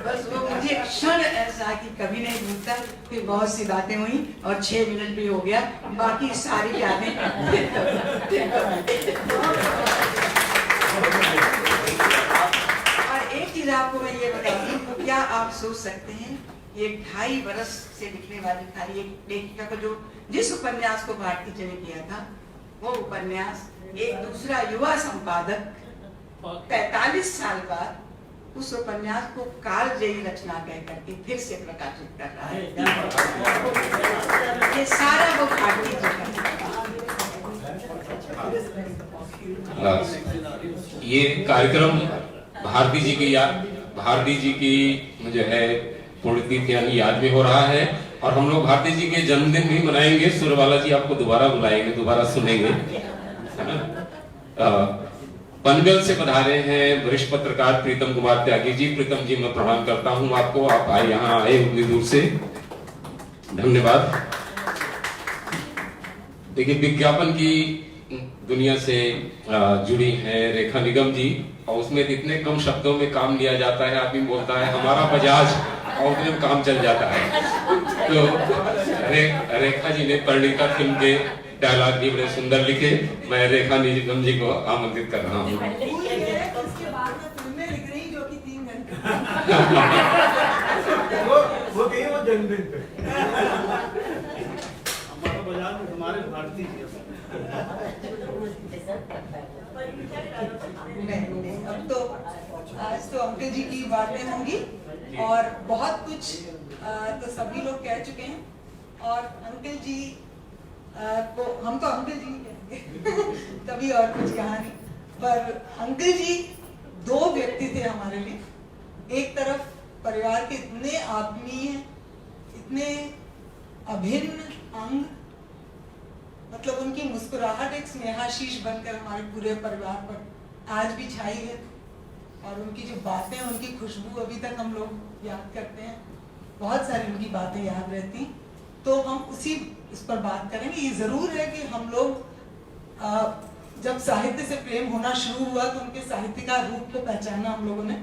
बस वो मुझे क्षण ऐसा कि कभी नहीं भूलता। फिर बहुत सी बातें हुई और 6 मिनट भी हो गया, बाकी सारी यादें फिर आपको मैं ये बताती हूँ, क्या आप सोच सकते हैं ये 2.5 बरस से लिखने वाली खाली एक लेखिका को जो जिस उपन्यास को भारती जी ने किया था, वो उपन्यास एक दूसरा युवा संपादक 45 साल बाद उस उपन्यास को कालजयी रचना कह करके फिर से प्रकाशित कर रहा है। ये सारा वो भारती जी का। ये कार्यक्रम भारती जी की जो है पुण्यतिथि यानी याद में हो रहा है, और हम लोग भारती जी के जन्मदिन भी मनाएंगे। सुरवाला जी आपको दोबारा बुलाएंगे, दोबारा सुनेंगे, है ना। पनवेल से पधारे हैं वरिष्ठ पत्रकार प्रीतम कुमार त्यागी जी। प्रीतम जी, मैं प्रणाम करता हूं आपको, आप यहाँ आए उतनी दूर से, धन्यवाद। देखिए, विज्ञापन की दुनिया से जुड़ी हैं रेखा निगम जी, और उसमें इतने कम शब्दों में काम लिया जाता है, आदमी बोलता है हमारा बजाज, और उतने में काम चल जाता है। तो रेखा जी ने परिणीता फिल्म के डायलॉग भी बड़े सुंदर लिखे। मैं रेखा निगम जी को आमंत्रित कर रहा हूँ। उसके बाद में फिल्में लिख रही जो कि 3 घंटे वो कहीं वो जन्मदिन पे हमारा बाजार में हमारे भारतीय जी नहीं, अब तो आज तो अंकल जी की बातें होंगी, और बहुत कुछ तो सभी लोग कह चुके हैं, और अंकल जी को हम तो अंकल जी कहेंगे तभी और कुछ कहा नहीं। पर अंकल जी 2 व्यक्ति थे हमारे लिए। एक तरफ परिवार के इतने आत्मीय, इतने अभिन्न अंग, मतलब उनकी मुस्कुराहट एक स्नेहाशीष बनकर हमारे पूरे परिवार पर आज भी छाई है, और उनकी जो बातें, उनकी खुशबू अभी तक हम लोग याद करते हैं। बहुत सारी उनकी बातें याद रहती, तो हम उसी इस पर बात करेंगे। ये जरूर है कि हम लोग जब साहित्य से प्रेम होना शुरू हुआ तो उनके साहित्य का रूप को पहचाना हम लोगों ने,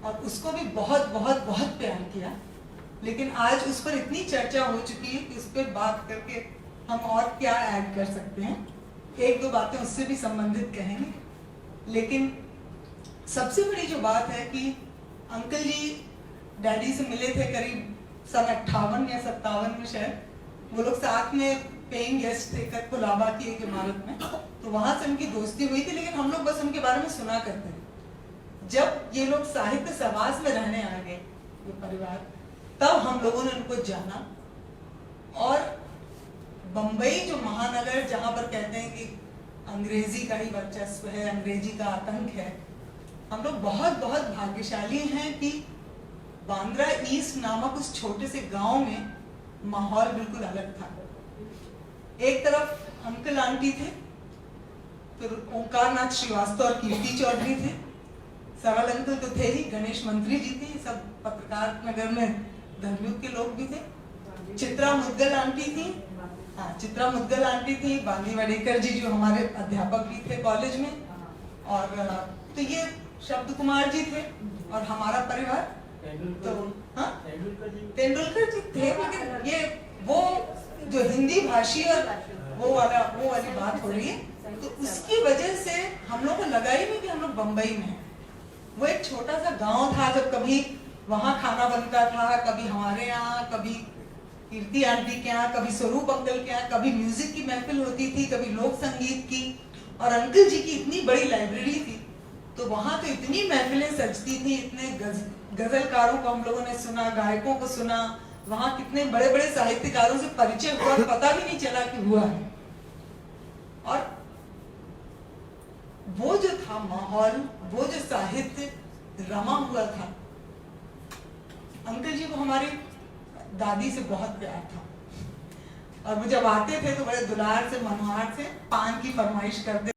और उसको भी बहुत बहुत बहुत प्यार किया। लेकिन आज उस पर इतनी चर्चा हो चुकी है कि उस पर बात करके हम और क्या ऐड कर सकते हैं। 1-2 बातें उससे भी संबंधित कहेंगे, लेकिन सबसे बड़ी जो बात है कि अंकल जी डैडी से मिले थे करीब सन 58 या 57 में शायद। वो लोग साथ में पेइंग गेस्ट थे कुलाबा की एक इमारत में, तो वहां से उनकी दोस्ती हुई थी, लेकिन हम लोग बस उनके बारे में सुना करते थे। जब ये लोग साहित्य समाज में रहने आ गए, ये परिवार, तब हम लोगों ने उनको जाना। और बंबई जो महानगर, जहां पर कहते हैं कि अंग्रेजी का ही वर्चस्व है, अंग्रेजी का आतंक है, हम लोग बहुत बहुत भाग्यशाली हैं कि बांद्रा ईस्ट नामक उस छोटे से गांव में माहौल बिल्कुल अलग था। एक तरफ अंकल आंटी थे, फिर ओंकारनाथ श्रीवास्तव और कीर्ति चौधरी थे, सरल अंकल तो थे ही, गणेश मंत्री जी थे, सब पत्रकार नगर में धर्मयुग के लोग भी थे, चित्रा मुद्गल आंटी थी, चित्रा मुद्गल आंटी थी, बांदी वाडेकर जी जो हमारे अध्यापक भी थे कॉलेज में, और तो ये शब्द कुमार जी थे, और हमारा परिवार तो तेंदुलकर जी थे। लेकिन ये वो जो हिंदी भाषी और वो वाली बात हो रही है, तो उसकी वजह से हम लोग को लगा ही नहीं कि हम लोग बंबई में हैं। वो एक छोटा सा गांव था, जब कभी वहां खाना बनता था, कभी हमारे यहाँ, कभी कीर्ति आंटी के यहाँ, कभी स्वरूप अंकल के यहाँ, कभी म्यूजिक की महफिल होती थी, कभी लोक संगीत की, और अंकल जी की इतनी बड़ी लाइब्रेरी थी, तो वहां तो इतनी महफिलें सजती थी, इतने गजलकारों को हम लोगों ने सुना, गायकों को सुना, वहां कितने बड़े बड़े साहित्यकारों से परिचय हुआ, पता भी नहीं चला कि हुआ है। और वो जो था माहौल, वो जो साहित्य रमा हुआ था, अंकल जी को हमारी दादी से बहुत प्यार था, और वो जब आते थे तो बड़े दुलार से, मनोहार से पान की फरमाइश करते